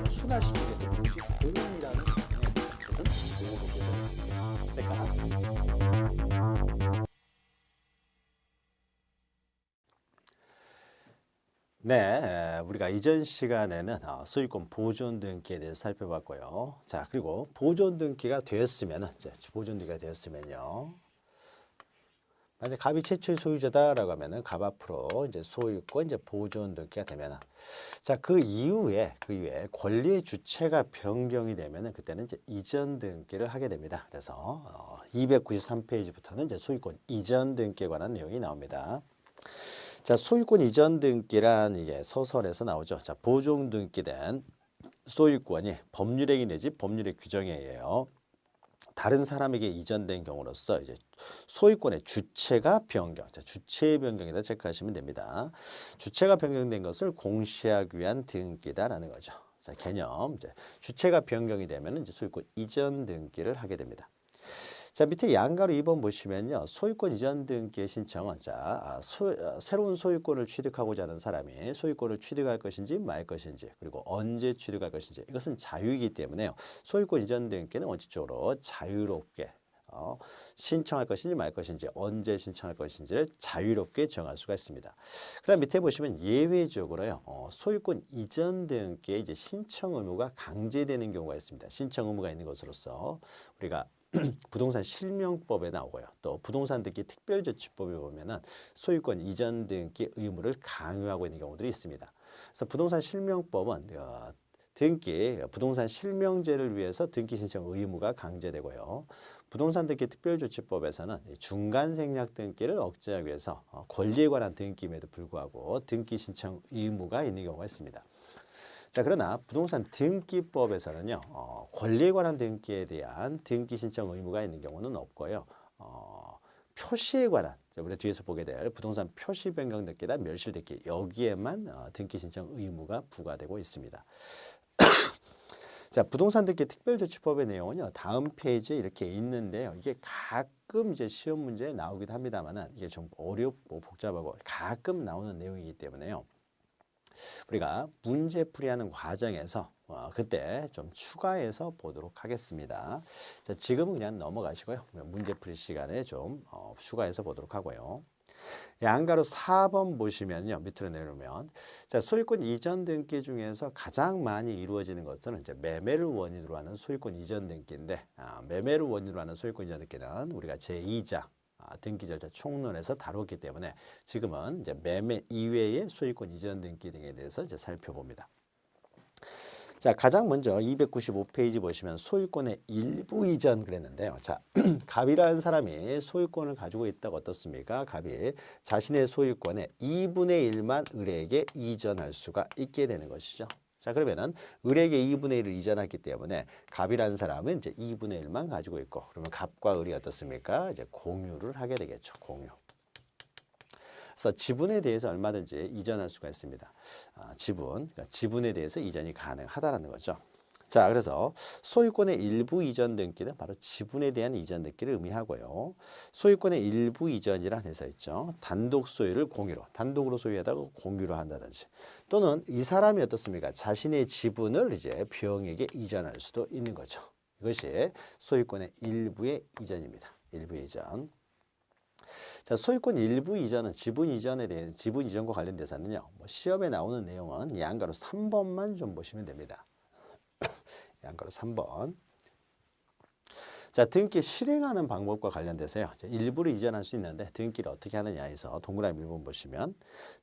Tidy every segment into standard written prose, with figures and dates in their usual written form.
순화시키기 위해서 뭐지? 공이라는 것은 공으로 그러니까 네, 우리가 이전 시간에는 소유권 보존 등기에 대해서 살펴봤고요. 자, 그리고 보존 등기가 되었으면은 이제 보존 등기가 되었으면요. 만약 갑이 최초의 소유자다라고 하면은 갑 앞으로 이제 소유권 이제 보존 등기가 되면은 자, 그 이후에 권리의 주체가 변경이 되면은 그때는 이제 이전 등기를 하게 됩니다. 그래서 293페이지부터는 이제 소유권 이전 등기에 관한 내용이 나옵니다. 자, 소유권 이전 등기란 이게 서설에서 나오죠. 자, 보존 등기된 소유권이 법률행위 내지 법률의 규정에 의해요. 다른 사람에게 이전된 경우로서 이제 소유권의 주체가 변경, 자, 주체의 변경이다 체크하시면 됩니다. 주체가 변경된 것을 공시하기 위한 등기다라는 거죠. 자, 개념 이제 주체가 변경이 되면 이제 소유권 이전 등기를 하게 됩니다. 자, 밑에 양가로 2번 보시면요. 소유권 이전 등기의 신청은 새로운 소유권을 취득하고자 하는 사람이 소유권을 취득할 것인지 말 것인지 그리고 언제 취득할 것인지 이것은 자유이기 때문에요. 소유권 이전 등기는 원칙적으로 자유롭게 신청할 것인지 말 것인지 언제 신청할 것인지를 자유롭게 정할 수가 있습니다. 그다음 밑에 보시면 예외적으로요. 소유권 이전 등기에 이제 신청 의무가 강제되는 경우가 있습니다. 신청 의무가 있는 것으로서 우리가 부동산 실명법에 나오고요. 또 부동산 등기 특별조치법에 보면은 소유권 이전 등기 의무를 강요하고 있는 경우들이 있습니다. 그래서 부동산 실명법은 부동산 실명제를 위해서 등기 신청 의무가 강제되고요. 부동산 등기 특별조치법에서는 중간 생략 등기를 억제하기 위해서 권리에 관한 등기임에도 불구하고 등기 신청 의무가 있는 경우가 있습니다. 자, 그러나 부동산 등기법에서는요, 권리에 관한 등기에 대한 등기 신청 의무가 있는 경우는 없고요. 표시에 관한, 우리가 뒤에서 보게 될 부동산 표시 변경 등기나 멸실 등기 여기에만 등기 신청 의무가 부과되고 있습니다. 자, 부동산 등기 특별조치법의 내용은요, 다음 페이지에 이렇게 있는데요. 이게 가끔 이제 시험 문제에 나오기도 합니다만은 이게 좀 어렵고 복잡하고 가끔 나오는 내용이기 때문에요. 우리가 문제풀이하는 과정에서 그때 좀 추가해서 보도록 하겠습니다. 자, 지금은 그냥 넘어가시고요. 문제풀이 시간에 좀 추가해서 보도록 하고요. 양가로 4번 보시면요. 밑으로 내려오면 자, 소유권 이전 등기 중에서 가장 많이 이루어지는 것은 이제 매매를 원인으로 하는 소유권 이전 등기인데 매매를 원인으로 하는 소유권 이전 등기는 우리가 제2장 등기 절차 총론에서 다뤘기 때문에 지금은 이제 매매 이외의 소유권 이전 등기 등에 대해서 이제 살펴봅니다. 자, 가장 먼저 295페이지 보시면 소유권의 일부 이전 그랬는데요. 자, 갑이라는 사람이 소유권을 가지고 있다고 어떻습니까? 갑이 자신의 소유권의 2분의 1만 을에게 이전할 수가 있게 되는 것이죠. 자, 그러면은 을에게 2분의 1을 이전했기 때문에 갑이라는 사람은 이제 2분의 1만 가지고 있고 그러면 갑과 을이 어떻습니까? 이제 공유를 하게 되겠죠. 공유. 그래서 지분에 대해서 얼마든지 이전할 수가 있습니다. 그러니까 지분에 대해서 이전이 가능하다라는 거죠. 자, 그래서 소유권의 일부 이전 등기는 바로 지분에 대한 이전 등기를 의미하고요. 소유권의 일부 이전이란 해서 있죠. 단독 소유를 공유로, 단독으로 소유하다가 공유로 한다든지 또는 이 사람이 어떻습니까? 자신의 지분을 이제 병에게 이전할 수도 있는 거죠. 이것이 소유권의 일부의 이전입니다. 일부 이전. 자, 소유권 일부 이전은 지분 이전에 대한 지분 이전과 관련돼서는요. 시험에 나오는 내용은 양가로 3번만 좀 보시면 됩니다. 양가로 3번. 자, 등기 실행하는 방법과 관련돼서요. 일부를 이전할 수 있는데 등기를 어떻게 하느냐 해서 동그라미 1번 보시면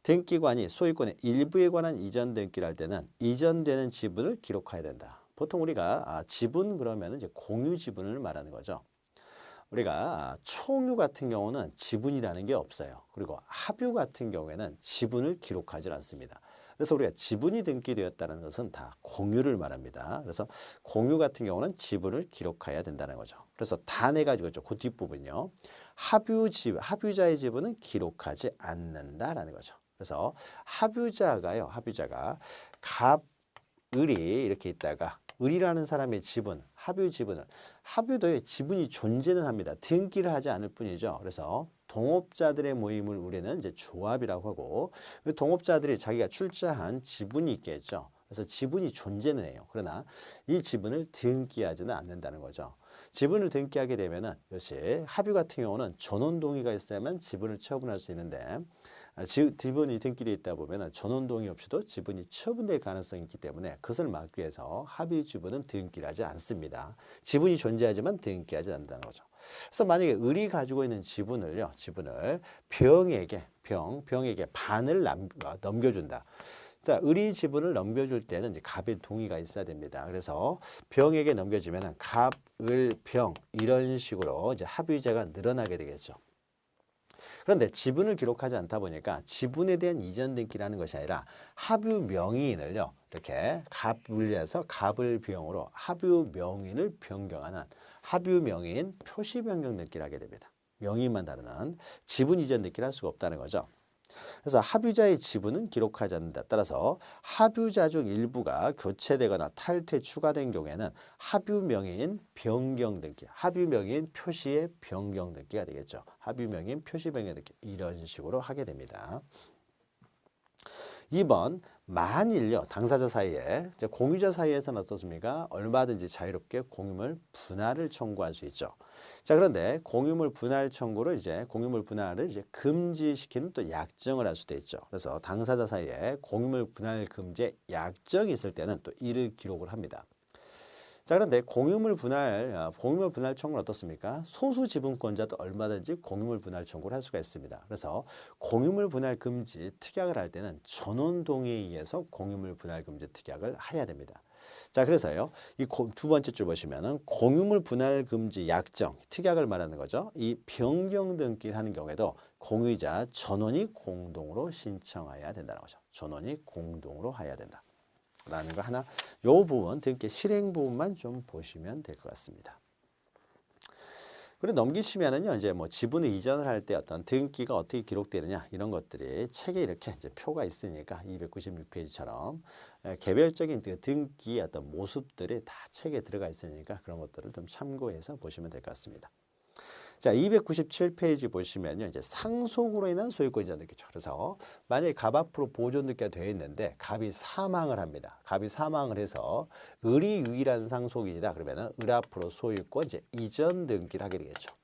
등기관이 소유권의 일부에 관한 이전 등기를 할 때는 이전되는 지분을 기록해야 된다. 보통 우리가 지분 그러면 이제 공유 지분을 말하는 거죠. 우리가 총유 같은 경우는 지분이라는 게 없어요. 그리고 합유 같은 경우에는 지분을 기록하지 않습니다. 그래서 우리가 지분이 등기되었다는 것은 다 공유를 말합니다. 그래서 공유 같은 경우는 지분을 기록해야 된다는 거죠. 그래서 다 내가지고 그 뒷부분요. 합유자의 지분은 기록하지 않는다라는 거죠. 그래서 합유자가 갑을이 이렇게 있다가 을이라는 사람의 지분, 합유도의 지분이 존재는 합니다. 등기를 하지 않을 뿐이죠. 그래서 동업자들의 모임을 우리는 이제 조합이라고 하고 동업자들이 자기가 출자한 지분이 있겠죠. 그래서 지분이 존재는 해요. 그러나 이 지분을 등기하지는 않는다는 거죠. 지분을 등기하게 되면은 이것이 합의 같은 경우는 전원 동의가 있어야만 지분을 처분할 수 있는데 지분이 등기되어 있다 보면은 전원 동의 없이도 지분이 처분될 가능성이 있기 때문에 그것을 막기 위해서 합의 지분은 등기를 하지 않습니다. 지분이 존재하지만 등기하지 않는다는 거죠. 그래서 만약에 을이 가지고 있는 지분을 병에게 반을 넘겨준다. 자, 을이 지분을 넘겨줄 때는 이제 갑의 동의가 있어야 됩니다. 그래서 병에게 넘겨주면은 갑, 을, 병 이런 식으로 이제 합의자가 늘어나게 되겠죠. 그런데 지분을 기록하지 않다 보니까 지분에 대한 이전 등기라는 것이 아니라 합의 명의인을요, 이렇게 갑을 해서 갑을 병으로 합의 명의인을 변경하는 합의 명의인 표시 변경 등기를 하게 됩니다. 명의만 다르는 지분 이전 등기를 할 수가 없다는 거죠. 그래서 합의자의 지분은 기록하지 않는다. 따라서 합의자 중 일부가 교체되거나 탈퇴 추가된 경우에는 합의 명의인 변경 등기, 합의 명의인 표시의 변경 등기가 되겠죠. 합의 명의인 표시 변경 등기 이런 식으로 하게 됩니다. 2번 만일요 당사자 사이에 공유자 사이에서는 어떻습니까? 얼마든지 자유롭게 공유물 분할을 청구할 수 있죠. 자, 그런데 공유물 분할 청구를 공유물 분할을 금지시키는 또 약정을 할 수도 있죠. 그래서 당사자 사이에 공유물 분할 금지의 약정이 있을 때는 또 이를 기록을 합니다. 자, 그런데 공유물 분할 청구는 어떻습니까? 소수 지분권자도 얼마든지 공유물 분할 청구를 할 수가 있습니다. 그래서 공유물 분할 금지 특약을 할 때는 전원 동의에 의해서 공유물 분할 금지 특약을 해야 됩니다. 자, 그래서요, 이 두 번째 줄 보시면은 공유물 분할 금지 약정, 특약을 말하는 거죠. 이 변경 등기를 하는 경우에도 공유자 전원이 공동으로 신청해야 된다는 거죠. 전원이 공동으로 해야 된다. 라는 거 하나, 요 부분 등기 실행 부분만 좀 보시면 될 것 같습니다. 그리고 넘기시면은요, 이제 뭐 지분을 이전을 할 때 어떤 등기가 어떻게 기록되느냐 이런 것들이 책에 이렇게 이제 표가 있으니까 296페이지처럼 개별적인 등기의 어떤 모습들이 다 책에 들어가 있으니까 그런 것들을 좀 참고해서 보시면 될 것 같습니다. 자, 297페이지 보시면요, 이제 상속으로 인한 소유권 이전 등기죠. 그래서 만약에 갑 앞으로 보존 등기가 되어 있는데 갑이 사망을 합니다. 갑이 사망을 해서 을이 유일한 상속인이다. 그러면은 을 앞으로 소유권 이전 등기를 하게 되겠죠.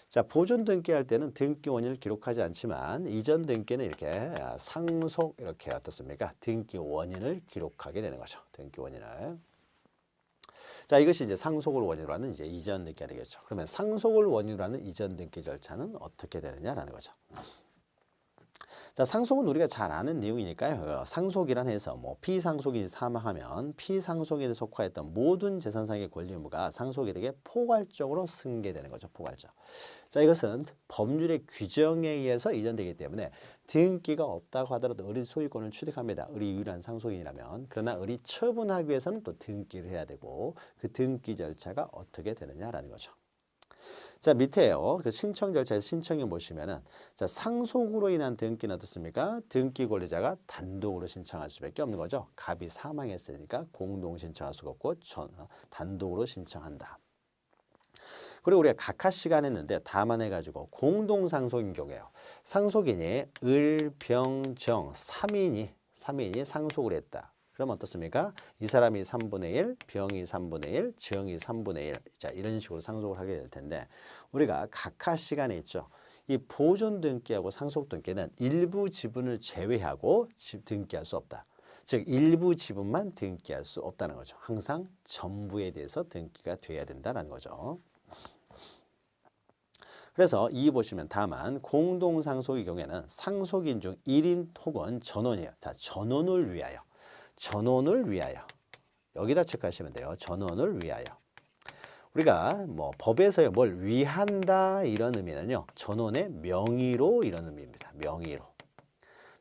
자, 보존 등기할 때는 등기 원인을 기록하지 않지만 이전 등기는 이렇게 상속 이렇게 어떻습니까? 등기 원인을 기록하게 되는 거죠. 등기 원인을. 자, 이것이 이제 상속을 원인으로 하는 이전 등기가 되겠죠. 그러면 상속을 원인으로 하는 이전 등기 절차는 어떻게 되느냐라는 거죠. 자, 상속은 우리가 잘 아는 내용이니까요. 상속이란 해서 뭐 피상속인이 사망하면 피상속인에 속하였던 모든 재산상의 권리 의무가 상속인에게 포괄적으로 승계되는 거죠. 포괄적. 자, 이것은 법률의 규정에 의해서 이전되기 때문에 등기가 없다고 하더라도 을이 소유권을 취득합니다. 을이 유일한 상속인이라면. 그러나 을이 처분하기 위해서는 또 등기를 해야 되고 그 등기 절차가 어떻게 되느냐라는 거죠. 자, 밑에요. 그 신청 절차에서 신청해 보시면은 자, 상속으로 인한 등기는 어떻습니까? 등기 권리자가 단독으로 신청할 수밖에 없는 거죠. 갑이 사망했으니까 공동 신청할 수가 없고 단독으로 신청한다. 그리고 우리가 각하 시간 했는데 다만 해가지고 공동 상속인 경우에요. 상속인이 을, 병, 정 3인이 상속을 했다. 그럼 어떻습니까? 이 사람이 3분의 1, 병이 3분의 1, 정이 3분의 1. 자, 이런 식으로 상속을 하게 될 텐데 우리가 각하 시간에 있죠. 이 보존 등기하고 상속 등기는 일부 지분을 제외하고 등기할 수 없다. 즉 일부 지분만 등기할 수 없다는 거죠. 항상 전부에 대해서 등기가 돼야 된다는 거죠. 그래서 이 보시면 다만 공동상속의 경우에는 상속인 중 1인 혹은 전원이에요. 자, 전원을 위하여. 여기다 체크하시면 돼요. 전원을 위하여. 우리가 뭐 법에서요 뭘 위한다 이런 의미는요. 전원의 명의로 이런 의미입니다.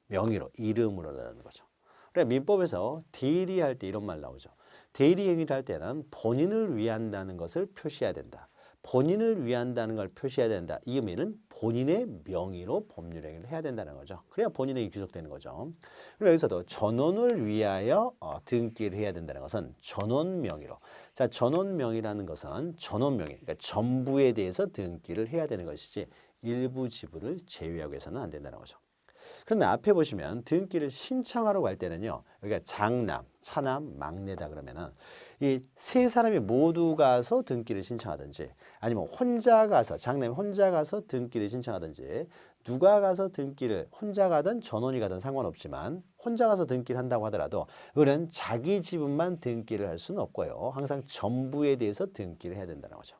명의로 이름으로라는 거죠. 그러니까 민법에서 대리할 때 이런 말 나오죠. 대리 행위를 할 때는 본인을 위한다는 것을 표시해야 된다. 본인을 위한다는 걸 표시해야 된다. 이 의미는 본인의 명의로 법률 행위를 해야 된다는 거죠. 그래야 본인에게 귀속되는 거죠. 그리고 여기서도 전원을 위하여 등기를 해야 된다는 것은 전원 명의로. 자, 전원 명의라는 것은 전원 명의, 그러니까 전부에 대해서 등기를 해야 되는 것이지 일부 지분을 제외하고 해서는 안 된다는 거죠. 그런데 앞에 보시면 등기를 신청하러 갈 때는요. 여기가 장남, 차남, 막내다 그러면은 이 세 사람이 모두 가서 등기를 신청하든지 아니면 혼자 가서 장남이 혼자 가서 등기를 신청하든지 누가 가서 등기를 혼자 가든 전원이 가든 상관없지만 혼자 가서 등기를 한다고 하더라도 을은 자기 지분만 등기를 할 수는 없고요. 항상 전부에 대해서 등기를 해야 된다는 거죠.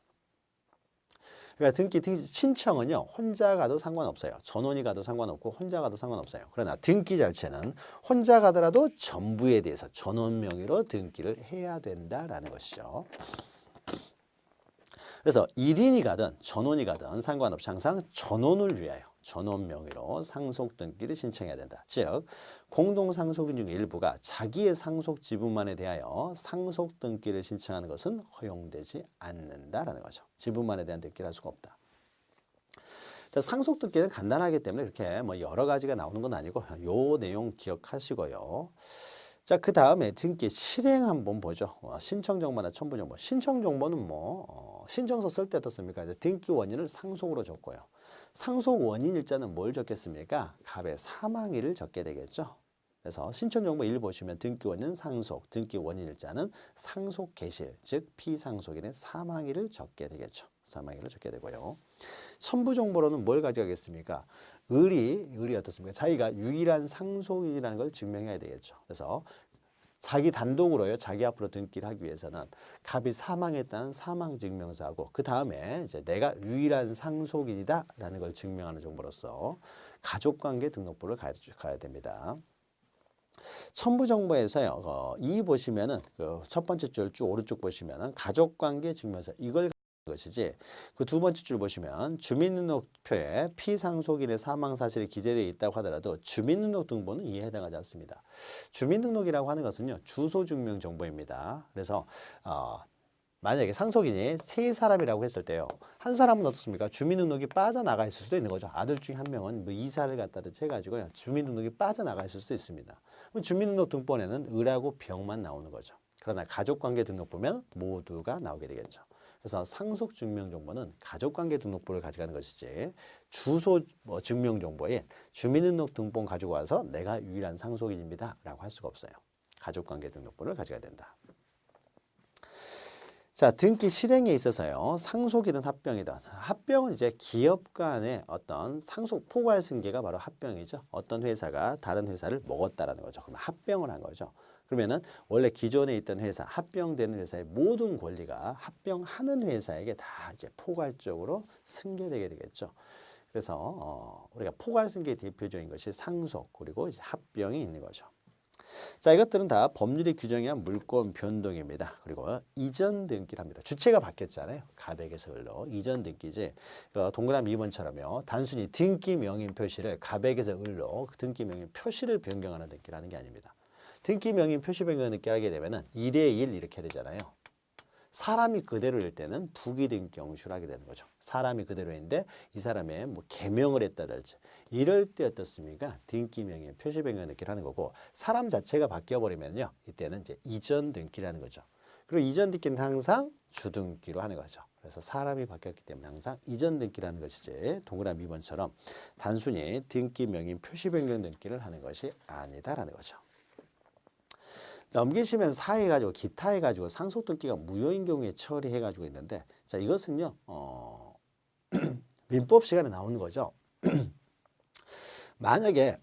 그러니까 등기 신청은요. 혼자 가도 상관없어요. 전원이 가도 상관없고 혼자 가도 상관없어요. 그러나 등기 자체는 혼자 가더라도 전부에 대해서 전원 명의로 등기를 해야 된다라는 것이죠. 그래서 1인이 가든 전원이 가든 상관없이 항상 전원을 위하여 전원 명의로 상속 등기를 신청해야 된다. 즉 공동상속인 중 일부가 자기의 상속 지분만에 대하여 상속 등기를 신청하는 것은 허용되지 않는다라는 거죠. 지분만에 대한 등기를 할 수가 없다. 자, 상속 등기는 간단하기 때문에 그렇게 뭐 여러 가지가 나오는 건 아니고 요 내용 기억하시고요. 자, 그 다음에 등기 실행 한번 보죠. 신청 정보나 첨부 정보. 신청 정보는 신청서 쓸 때 어떻습니까? 이제 등기 원인을 상속으로 줬고요. 상속 원인 일자는 뭘 적겠습니까? 갑의 사망일을 적게 되겠죠. 그래서 신청 정보 1 보시면 등기 원인 상속, 등기 원인 일자는 상속 개시일, 즉 피상속인의 사망일을 적게 되겠죠. 사망일을 적게 되고요. 첨부 정보로는 뭘 가져가겠습니까? 을이 어떻습니까? 자기가 유일한 상속인이라는 걸 증명해야 되겠죠. 그래서 자기 단독으로요. 자기 앞으로 등기를 하기 위해서는 갑이 사망했다는 사망증명서하고 그 다음에 이제 내가 유일한 상속인이다라는 걸 증명하는 정보로서 가족관계 등록부를 가야 됩니다. 첨부 정보에서요. 이 보시면은 그 첫 번째 줄 쭉 오른쪽 보시면은 가족관계 증명서 이걸 것이지 그 두 번째 줄 보시면 주민등록표에 피상속인의 사망 사실이 기재되어 있다고 하더라도 주민등록등본은 이에 해당하지 않습니다. 주민등록이라고 하는 것은요 주소 증명 정보입니다. 그래서 만약에 상속인이 세 사람이라고 했을 때요 한 사람은 어떻습니까? 주민등록이 빠져나가 있을 수도 있는 거죠. 아들 중에 한 명은 뭐 이사를 갖다든지 해가지고요 주민등록이 빠져나가 있을 수도 있습니다. 주민등록등본에는 을하고 병만 나오는 거죠. 그러나 가족관계 등록 보면 모두가 나오게 되겠죠. 그래서 상속증명정보는 가족관계 등록부를 가져가는 것이지 주소 증명정보인 주민등록등본 가지고 와서 내가 유일한 상속인입니다 라고 할 수가 없어요. 가족관계 등록부를 가져가야 된다. 자, 등기 실행에 있어서요. 상속이든 합병이든 합병은 이제 기업 간의 어떤 상속 포괄 승계가 바로 합병이죠. 어떤 회사가 다른 회사를 먹었다라는 거죠. 그럼 합병을 한 거죠. 그러면은 원래 기존에 있던 회사, 합병되는 회사의 모든 권리가 합병하는 회사에게 다 이제 포괄적으로 승계되게 되겠죠. 그래서 우리가 포괄 승계의 대표적인 것이 상속 그리고 이제 합병이 있는 거죠. 자, 이것들은 다 법률이 규정한 물권 변동입니다. 그리고 이전 등기를 합니다. 주체가 바뀌었잖아요. 가백에서 을로 이전 등기지. 동그라미 2번처럼요. 단순히 등기 명인 표시를 가백에서 을로 등기 명인 표시를 변경하는 등기를 하는 게 아닙니다. 등기 명인 표시 변경을 하게 되면은 1에 1 이렇게 되잖아요. 사람이 그대로일 때는 부기등기 경수를 하게 되는 거죠. 사람이 그대로인데 이 사람의 뭐 개명을 했다든지 이럴 때 어떻습니까? 등기 명인 표시 변경 등기를 하는 거고 사람 자체가 바뀌어 버리면요. 이때는 이제 이전 등기라는 거죠. 그리고 이전 등기는 항상 주등기로 하는 거죠. 그래서 사람이 바뀌었기 때문에 항상 이전 등기라는 것이지 동그라미 2번처럼 단순히 등기 명인 표시 변경 등기를 하는 것이 아니다라는 거죠. 넘기시면 사 해가지고 기타 해가지고 상속 등기가 무효인 경우에 처리해가지고 있는데 자 이것은요 민법 시간에 나오는 거죠. 만약에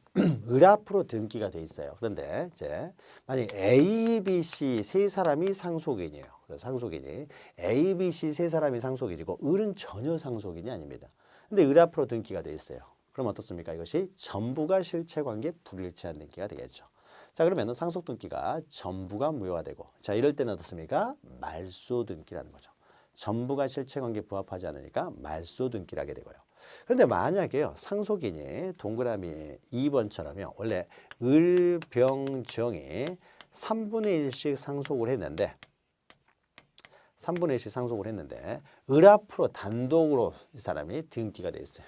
을 앞으로 등기가 돼 있어요. 그런데 이제 만약 A, B, C 세 사람이 상속인이에요. 그래서 상속인이 A, B, C 세 사람이 상속인이고 을은 전혀 상속인이 아닙니다. 근데 을 앞으로 등기가 돼 있어요. 그럼 어떻습니까? 이것이 전부가 실체관계 불일치한 등기가 되겠죠. 자 그러면 상속 등기가 전부가 무효가 되고 자 이럴 때는 어떻습니까? 말소 등기라는 거죠. 전부가 실체관계에 부합하지 않으니까 말소 등기를 하게 되고요. 그런데 만약에요 상속인이 동그라미 2번처럼요 원래 을, 병, 정이 3분의 1씩 상속을 했는데 3분의 1씩 상속을 했는데 을 앞으로 단독으로 이 사람이 등기가 돼 있어요.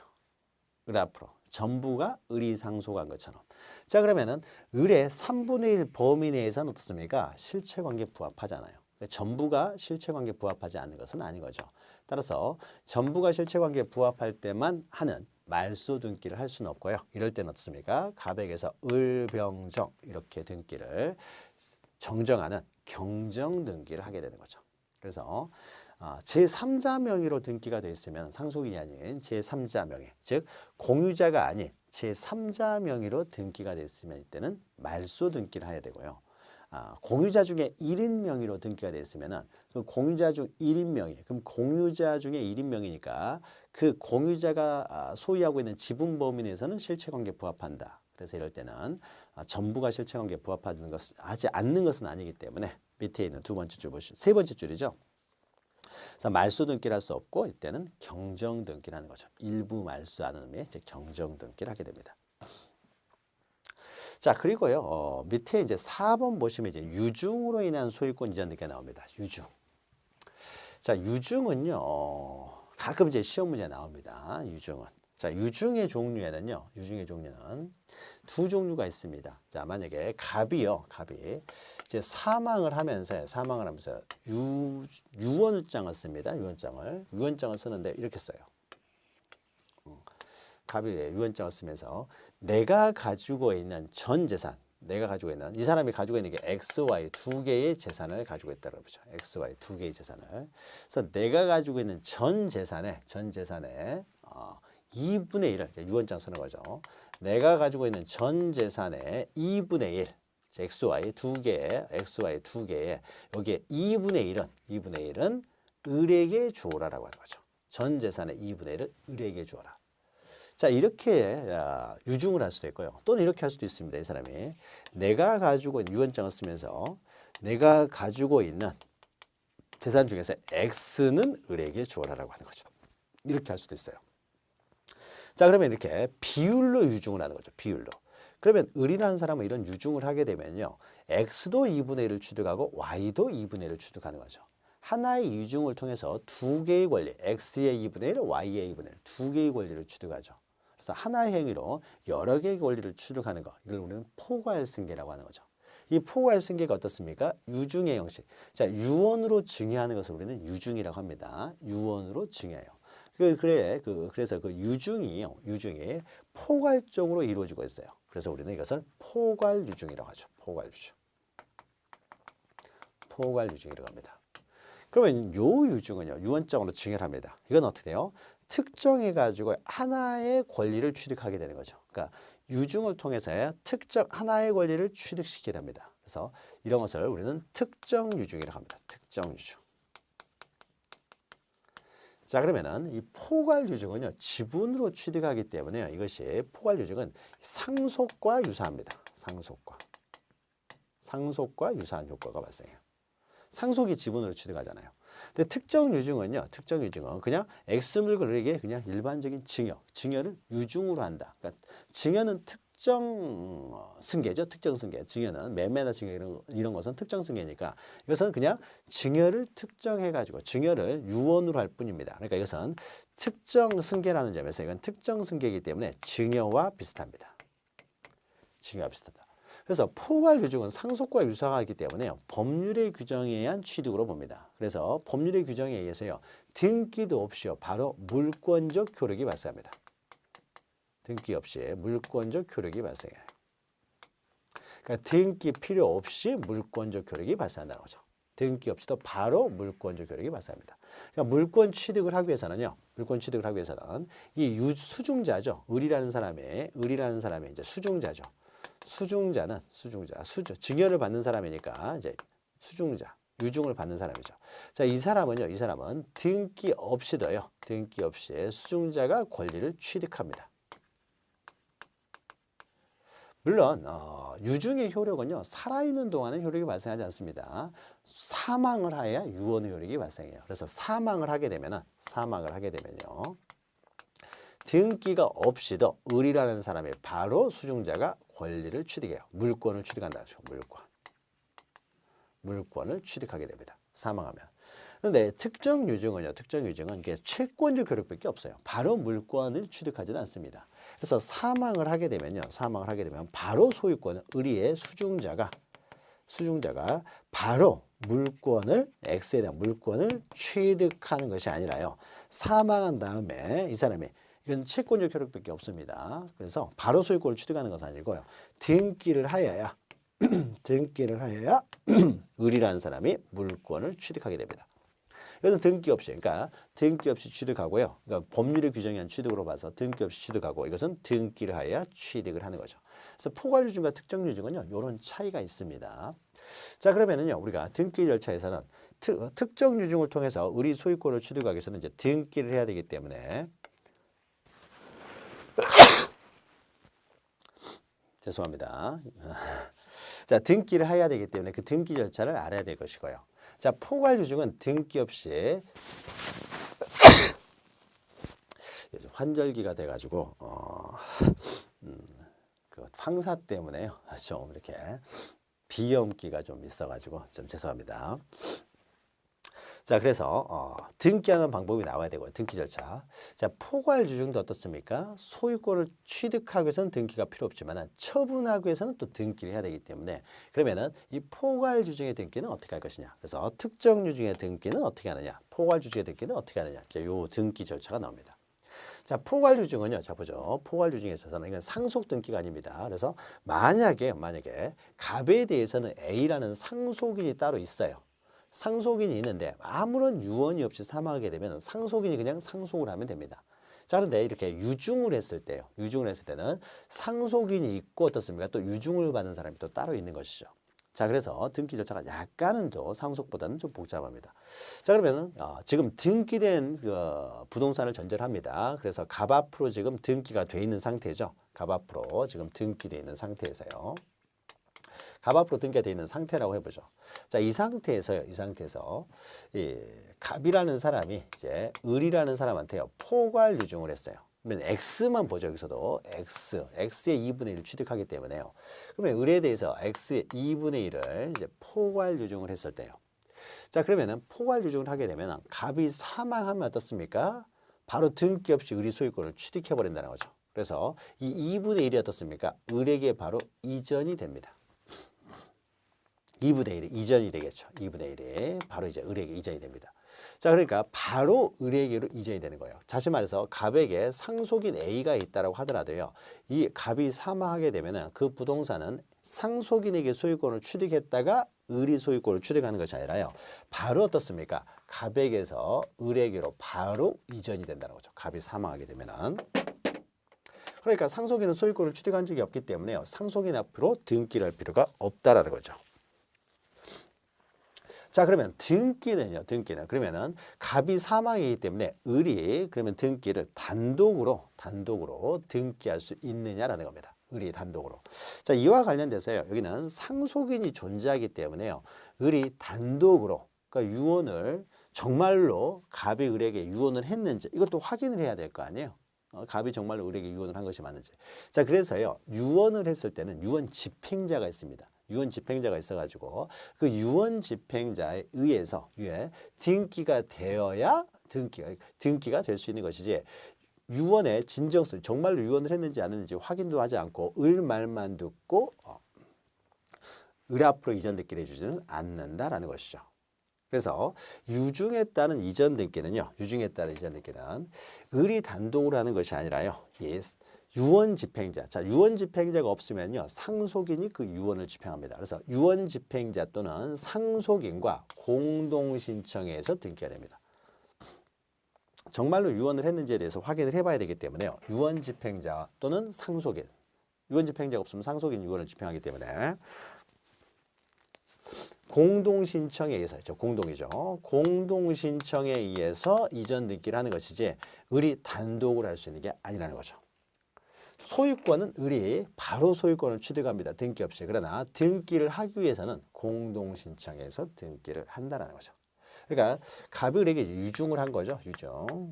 을 앞으로 전부가 을이 상속한 것처럼 자 그러면은 을의 3분의 1 범위 내에서는 어떻습니까? 실체관계에 부합하잖아요. 전부가 실체관계에 부합하지 않는 것은 아닌 거죠. 따라서 전부가 실체관계에 부합할 때만 하는 말소 등기를 할 수는 없고요. 이럴 때는 어떻습니까? 갑에게서 을병정 이렇게 등기를 정정하는 경정 등기를 하게 되는 거죠. 그래서 제3자 명의로 등기가 되어 있으면 상속인이 아닌 제3자 명의, 즉 공유자가 아닌 제3자 명의로 등기가 되어 있으면 이때는 말소 등기를 해야 되고요. 공유자 중에 1인 명의로 등기가 되어 있으면은 그 공유자 중 1인 명의, 그럼 공유자 중에 1인 명의니까 그 공유자가 소유하고 있는 지분 범위 내에서는 실체관계에 부합한다. 그래서 이럴 때는 전부가 실체관계에 부합하는 것은 하지 않는 것은 아니기 때문에 밑에 있는 두 번째 줄 보시면 세 번째 줄이죠. 그래서 말소 등기를 할 수 없고 이때는 경정 등기를 하는 거죠. 일부 말소하는 의미, 즉 경정 등기를 하게 됩니다. 자, 그리고요, 밑에 이제 4번 보시면 이제 유증으로 인한 소유권 이전 등기가 나옵니다. 유증. 자, 유증은요, 가끔 이제 시험 문제 나옵니다. 유증은. 자, 유증의 종류에는요, 유증의 종류는 두 종류가 있습니다. 자, 만약에 갑이 이제 사망을 하면서 유언장을 씁니다. 유언장을 쓰는데 이렇게 써요. 갑이 유언장을 쓰면서 내가 가지고 있는 전 재산, 이 사람이 가지고 있는 게 XY 두 개의 재산을 가지고 있다고 그러죠. XY 두 개의 재산을. 그래서 내가 가지고 있는 전 재산의 2분의 1을 유언장 쓰는 거죠. 내가 가지고 있는 전 재산의 2분의 1, XY 두 개에 여기에 2분의 1은 을에게 주어라라고 하는 거죠. 전 재산의 2분의 1을 을에게 주어라. 자, 이렇게 유증을 할 수도 있고요. 또는 이렇게 할 수도 있습니다. 이 사람이 내가 가지고 있는 유언장을 쓰면서 내가 가지고 있는 재산 중에서 X는 을에게 주어라라고 하는 거죠. 이렇게 할 수도 있어요. 자, 그러면 이렇게 비율로 유증을 하는 거죠. 비율로. 그러면 을이라는 사람은 이런 유증을 하게 되면요. X도 2분의 1을 취득하고 Y도 2분의 1을 취득하는 거죠. 하나의 유증을 통해서 두 개의 권리, X의 2분의 1, Y의 2분의 1, 두 개의 권리를 취득하죠. 그래서 하나의 행위로 여러 개의 권리를 취득하는 것, 이걸 우리는 포괄승계라고 하는 거죠. 이 포괄승계가 어떻습니까? 유증의 형식. 자, 유언으로 증여하는 것을 우리는 유증이라고 합니다. 유언으로 증여해요. 그래서 그 유증이 포괄적으로 이루어지고 있어요. 그래서 우리는 이것을 포괄유증이라고 하죠. 포괄유증이라고 합니다. 그러면 요 유증은요, 유언장으로 증여를 합니다. 이건 어떻게 돼요? 특정해가지고 하나의 권리를 취득하게 되는 거죠. 그러니까 유증을 통해서 특정 하나의 권리를 취득시키게 됩니다. 그래서 이런 것을 우리는 특정유증이라고 합니다. 특정유증. 자, 그러면은 이 포괄유증은요, 지분으로 취득하기 때문에 이것이 포괄유증은 상속과 유사합니다. 상속과 유사한 효과가 발생해요. 상속이 지분으로 취득하잖아요. 근데 특정 유증은 그냥 X 물건에게 그냥 일반적인 증여를 유증으로 한다. 그러니까 증여는 특정 승계죠. 특정 승계. 증여는 매매나 증여 이런 것은 특정 승계니까 이것은 그냥 증여를 특정해가지고 증여를 유언으로 할 뿐입니다. 그러니까 이것은 특정 승계라는 점에서 이건 특정 승계이기 때문에 증여와 비슷합니다. 그래서 포괄유증은 상속과 유사하기 때문에 법률의 규정에 의한 취득으로 봅니다. 그래서 법률의 규정에 의해서요, 등기도 없이요, 바로 물권적 효력이 발생합니다. 등기 없이 물권적 효력이 발생해요. 그러니까 등기 필요 없이 물권적 효력이 발생한다는 거죠. 등기 없이도 바로 물권적 효력이 발생합니다. 그러니까 물권 취득을 하기 위해서는 이 수중자죠. 을이라는 사람의 이제 수중자죠. 증여를 받는 사람이니까 이제 유증을 받는 사람이죠. 자, 이 사람은 등기 없이 수중자가 권리를 취득합니다. 물론 유증의 효력은요, 살아있는 동안은 효력이 발생하지 않습니다. 사망을 하여야 유언의 효력이 발생해요. 그래서 사망을 하게 되면요, 등기가 없이도 을이라는 사람이 바로 수중자가 권리를 취득해요. 물권을 취득한다죠. 물권을 취득하게 됩니다. 사망하면. 그런데 특정 유증은 이게 채권적 효력밖에 없어요. 바로 물권을 취득하지는 않습니다. 그래서 사망을 하게 되면 바로 소유권은 을의 수중자가 바로 X에 대한 물권을 취득하는 것이 아니라요, 사망한 다음에 이 사람이 이건 채권적 효력밖에 없습니다. 그래서 바로 소유권을 취득하는 것은 아니고요. 등기를 하여야 등기를 하여야 을이라는 사람이 물권을 취득하게 됩니다. 이것은 등기 없이, 그러니까 등기 없이 취득하고요. 그러니까 법률의 규정에 한 취득으로 봐서 등기 없이 취득하고 이것은 등기를 하여야 취득을 하는 거죠. 그래서 포괄유증과 특정유증은요, 이런 차이가 있습니다. 자, 그러면은요, 우리가 등기 절차에서는 특정 유증을 통해서 을이 소유권을 취득하기 위해서는 이제 등기를 해야 되기 때문에 죄송합니다. 자, 등기를 해야 되기 때문에 그 등기 절차를 알아야 될 것이고요. 자, 포괄유증은 등기 없이 요즘 환절기가 돼가지고 그 황사 때문에요. 좀 이렇게 비염기가 좀 있어가지고 좀 죄송합니다. 자, 그래서 등기하는 방법이 나와야 되고요. 등기 절차. 자, 포괄유증도 어떻습니까? 소유권을 취득하기 위해서는 등기가 필요 없지만 처분하기 위해서는 또 등기를 해야 되기 때문에 그러면은 이 포괄유증의 등기는 어떻게 할 것이냐. 그래서 특정유증의 등기는 어떻게 하느냐. 포괄유증의 등기는 어떻게 하느냐. 자, 요 등기 절차가 나옵니다. 자, 포괄유증은요. 자, 보죠. 포괄유증에 있어서는 이건 상속 등기가 아닙니다. 그래서 만약에 갑에 대해서는 A라는 상속인이 따로 있어요. 상속인이 있는데 아무런 유언이 없이 사망하게 되면 상속인이 그냥 상속을 하면 됩니다. 자, 그런데 이렇게 유증을 했을 때요. 유증을 했을 때는 상속인이 있고 어떻습니까? 또 유증을 받는 사람이 또 따로 있는 것이죠. 자, 그래서 등기 절차가 약간은 더 상속보다는 좀 복잡합니다. 자, 그러면은 지금 등기된 그 부동산을 전제를 합니다. 그래서 갑 앞으로 지금 등기가 돼 있는 상태죠. 갑 앞으로 지금 등기돼 있는 상태에서요. 갑 앞으로 등기가 돼 있는 상태라고 해보죠. 자, 이 상태에서 이 갑이라는 사람이 이제 을이라는 사람한테요 포괄유증을 했어요. 그러면 X만 보죠. 여기서도 X의 2분의 1을 취득하기 때문에요. 그러면 을에 대해서 X의 2분의 1을 이제 포괄유증을 했을 때요. 자, 그러면은 포괄유증을 하게 되면 갑이 사망하면 어떻습니까? 바로 등기 없이 을이 소유권을 취득해 버린다는 거죠. 그래서 이 2분의 1이 어떻습니까? 을에게 바로 이전이 됩니다. 2분의 1이 이전이 되겠죠. 2분의 1이 바로 이제 을에게 이전이 됩니다. 자, 그러니까 바로 을에게로 이전이 되는 거예요. 다시 말해서 갑에게 상속인 A가 있다라고 하더라도요. 이 갑이 사망하게 되면은 그 부동산은 상속인에게 소유권을 취득했다가 을이 소유권을 취득하는 것이 아니라요. 바로 어떻습니까? 갑에게서 을에게로 바로 이전이 된다는 거죠. 갑이 사망하게 되면은. 그러니까 상속인은 소유권을 취득한 적이 없기 때문에요. 상속인 앞으로 등기를 할 필요가 없다라는 거죠. 자, 그러면 등기는요. 등기는 그러면은 갑이 사망이기 때문에 을이 그러면 등기를 단독으로 등기할 수 있느냐라는 겁니다. 을이 단독으로. 자, 이와 관련돼서요. 여기는 상속인이 존재하기 때문에요. 을이 단독으로 그러니까 유언을 정말로 갑이 을에게 유언을 했는지 이것도 확인을 해야 될 거 아니에요. 갑이 정말로 을에게 유언을 한 것이 맞는지. 자, 그래서요. 유언을 했을 때는 유언 집행자가 있습니다. 유언 집행자가 있어가지고 그 유언 집행자에 의해서 등기가 되어야 등기가 될 수 있는 것이지 유언의 진정성 정말로 유언을 했는지 안 했는지 확인도 하지 않고 을 말만 듣고 을 앞으로 이전 등기를 해주지는 않는다라는 것이죠. 그래서 유증에 따른 이전 등기는요. 유증에 따른 이전 등기는 을이 단독으로 하는 것이 아니라요. 유언 집행자. 자, 유언 집행자가 없으면요. 상속인이 그 유언을 집행합니다. 그래서 유언 집행자 또는 상속인과 공동 신청해서 등기가 됩니다. 정말로 유언을 했는지에 대해서 확인을 해봐야 되기 때문에요. 유언 집행자 또는 상속인. 유언 집행자가 없으면 상속인 유언을 집행하기 때문에 공동 신청에 의해서 공동이죠. 공동 신청에 의해서 이전 등기를 하는 것이지 을이 단독으로 할 수 있는 게 아니라는 거죠. 소유권은 을이 바로 소유권을 취득합니다. 등기 없이. 그러나 등기를 하기 위해서는 공동 신청해서 등기를 한다는 거죠. 그러니까 갑이 을에게 유증을 한 거죠.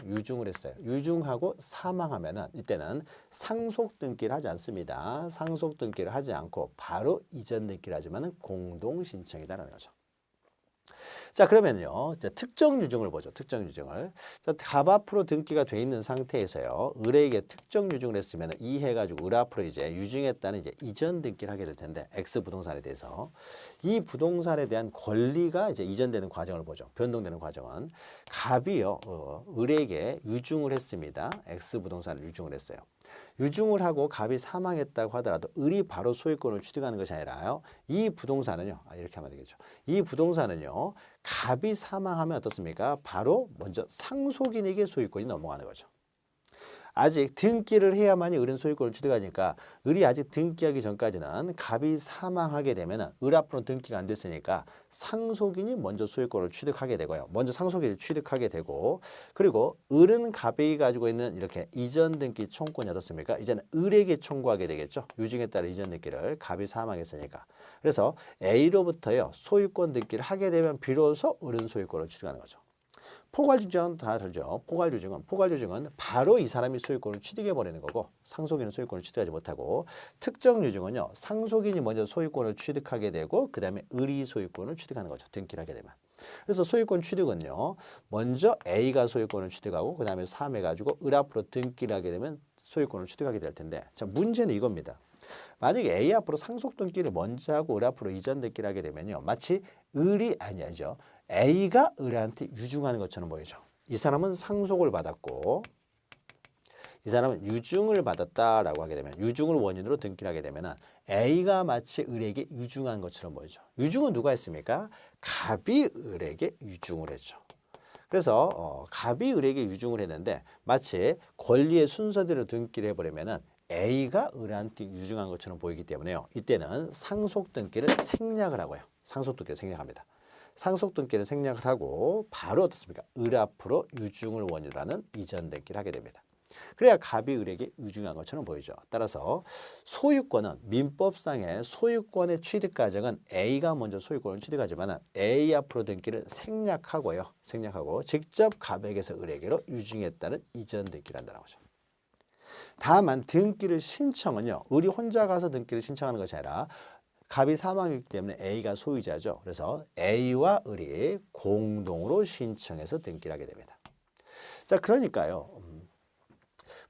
유증을 했어요. 유증하고 사망하면은 이때는 상속 등기를 하지 않습니다. 상속 등기를 하지 않고 바로 이전 등기를 하지만은 공동 신청이다라는 거죠. 자, 그러면요. 자, 특정 유증을 보죠. 특정 유증을. 자, 갑 앞으로 등기가 돼 있는 상태에서요. 을에게 특정 유증을 했으면 이 해가지고 을 앞으로 이제 유증했다는 이제 이전 등기를 하게 될 텐데 X 부동산에 대해서 이 부동산에 대한 권리가 이제 이전되는 과정을 보죠. 변동되는 과정은 갑이요. 을에게 유증을 했습니다. X 부동산을 유증을 했어요. 유증을 하고 갑이 사망했다고 하더라도 을이 바로 소유권을 취득하는 것이 아니라요. 이 부동산은요. 이렇게 하면 되겠죠. 이 부동산은요. 갑이 사망하면 어떻습니까? 바로 먼저 상속인에게 소유권이 넘어가는 거죠. 아직 등기를 해야만이 을은 소유권을 취득하니까 을이 아직 등기하기 전까지는 갑이 사망하게 되면 을 앞으로는 등기가 안 됐으니까 상속인이 먼저 소유권을 취득하게 되고요. 먼저 상속인을 취득하게 되고 그리고 을은 갑이 가지고 있는 이렇게 이전 등기 청구권이 어떻습니까? 이제는 을에게 청구하게 되겠죠. 유증에 따른 이전 등기를 갑이 사망했으니까. 그래서 A로부터요. 소유권 등기를 하게 되면 비로소 을은 소유권을 취득하는 거죠. 포괄유증은 다 다르죠. 포괄유증은 바로 이 사람이 소유권을 취득해버리는 거고 상속인은 소유권을 취득하지 못하고 특정유증은요. 상속인이 먼저 소유권을 취득하게 되고 그 다음에 을이 소유권을 취득하는 거죠. 등기를 하게 되면. 그래서 소유권 취득은요. 먼저 A가 소유권을 취득하고 그 다음에 3해가지고 을 앞으로 등기를 하게 되면 소유권을 취득하게 될 텐데 자 문제는 이겁니다. 만약에 A 앞으로 상속 등기를 먼저 하고 을 앞으로 이전 등기를 하게 되면요. 마치 을이 아니죠. A가 을한테 유증하는 것처럼 보이죠. 이 사람은 상속을 받았고 이 사람은 유증을 받았다라고 하게 되면 유증을 원인으로 등기를 하게 되면 A가 마치 을에게 유증한 것처럼 보이죠. 유증은 누가 했습니까? 갑이 을에게 유증을 했죠. 그래서 갑이 을에게 유증을 했는데 마치 권리의 순서대로 등기를 해버리면 A가 을한테 유증한 것처럼 보이기 때문에요. 이때는 상속 등기를 생략을 하고요. 상속 등기를 생략합니다. 상속 등기를 생략을 하고 바로 어떻습니까? 을 앞으로 유증을 원인으로 하는 이전 등기를 하게 됩니다. 그래야 갑이 을에게 유증한 것처럼 보이죠. 따라서 소유권은 민법상의 소유권의 취득 과정은 A가 먼저 소유권을 취득하지만 A 앞으로 등기를 생략하고요. 생략하고 직접 갑에게서 을에게로 유증했다는 이전 등기를 한다는 거죠. 다만 등기를 신청은요. 을이 혼자 가서 등기를 신청하는 것이 아니라 갑이 사망이기 때문에 A가 소유자죠. 그래서 A와 을이 공동으로 신청해서 등기를 하게 됩니다. 자, 그러니까요.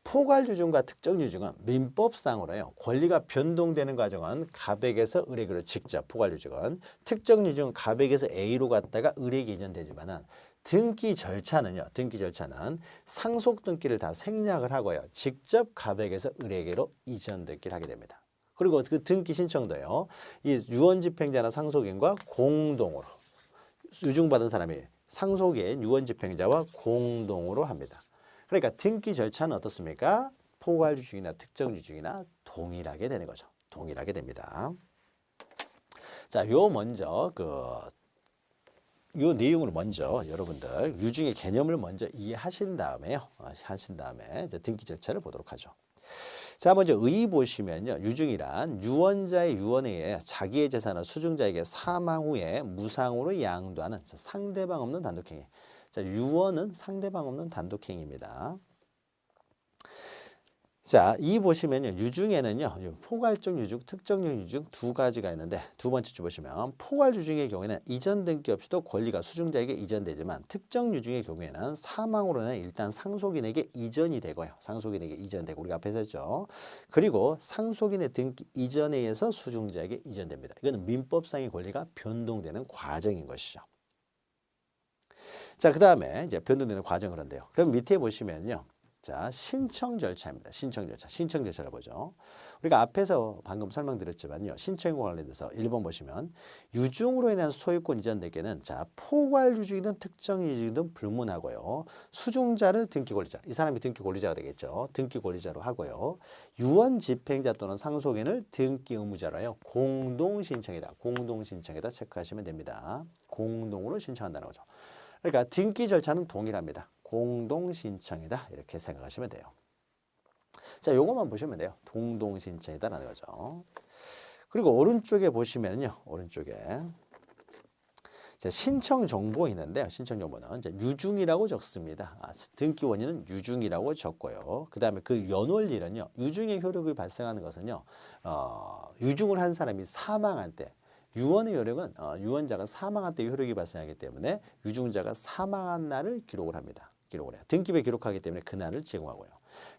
포괄유증과 특정유증은 민법상으로요. 권리가 변동되는 과정은 갑에게서 을에게로 직접 포괄유증은 특정유증은 갑에게서 A로 갔다가 을에게 이전되지만은 등기 절차는요. 등기 절차는 상속 등기를 다 생략을 하고요. 직접 갑에게서 을에게로 이전 등기를 하게 됩니다. 그리고 그 등기 신청도요. 이 유언집행자나 상속인과 공동으로 유증받은 사람이 상속인 유언집행자와 공동으로 합니다. 그러니까 등기 절차는 어떻습니까? 포괄유증이나 특정유증이나 동일하게 되는 거죠. 동일하게 됩니다. 자, 요 먼저 요 내용을 먼저 여러분들 유증의 개념을 먼저 이해하신 다음에요. 하신 다음에 이제 등기 절차를 보도록 하죠. 자, 먼저 의 보시면요. 유증이란 유언자의 유언에 의해 자기의 재산을 수증자에게 사망 후에 무상으로 양도하는 상대방 없는 단독행위. 자, 유언은 상대방 없는 단독행위입니다. 자, 이 보시면요. 유증에는요. 포괄적 유증, 특정적 유증 두 가지가 있는데 두 번째 줄 보시면 포괄 유증의 경우에는 이전 등기 없이도 권리가 수증자에게 이전되지만 특정 유증의 경우에는 사망으로는 일단 상속인에게 이전이 되고요. 상속인에게 이전되고 우리가 앞에서 했죠. 그리고 상속인의 등기 이전에 의해서 수증자에게 이전됩니다. 이거는 민법상의 권리가 변동되는 과정인 것이죠. 자, 그 다음에 이제 변동되는 과정을 한대요. 그럼 밑에 보시면요. 자, 신청 절차입니다. 신청 절차를 보죠. 우리가 앞에서 방금 설명드렸지만요. 신청과 관련돼서 1번 보시면 유증으로 인한 소유권 이전 대개는 자, 포괄 유증이든 특정 유증이든 불문하고요. 수증자를 등기 권리자. 이 사람이 등기 권리자가 되겠죠. 등기 권리자로 하고요. 유언 집행자 또는 상속인을 등기 의무자로요. 공동 신청이다. 공동 신청에다 체크하시면 됩니다. 공동으로 신청한다는 거죠. 그러니까 등기 절차는 동일합니다. 공동 신청이다 이렇게 생각하시면 돼요. 자, 요것만 보시면 돼요. 공동 신청이다라는 거죠. 그리고 오른쪽에 보시면요, 오른쪽에 신청 정보 있는데요. 신청 정보는 이제 유증이라고 적습니다. 등기 원인은 유증이라고 적고요. 그 다음에 그 연월일은요, 유증의 효력이 발생하는 것은요, 유증을 한 사람이 사망한 때. 유언의 효력은 유언자가 사망한 때 효력이 발생하기 때문에 유증자가 사망한 날을 기록을 합니다. 기록을 해요. 등기부에 기록하기 때문에 그날을 제공하고요.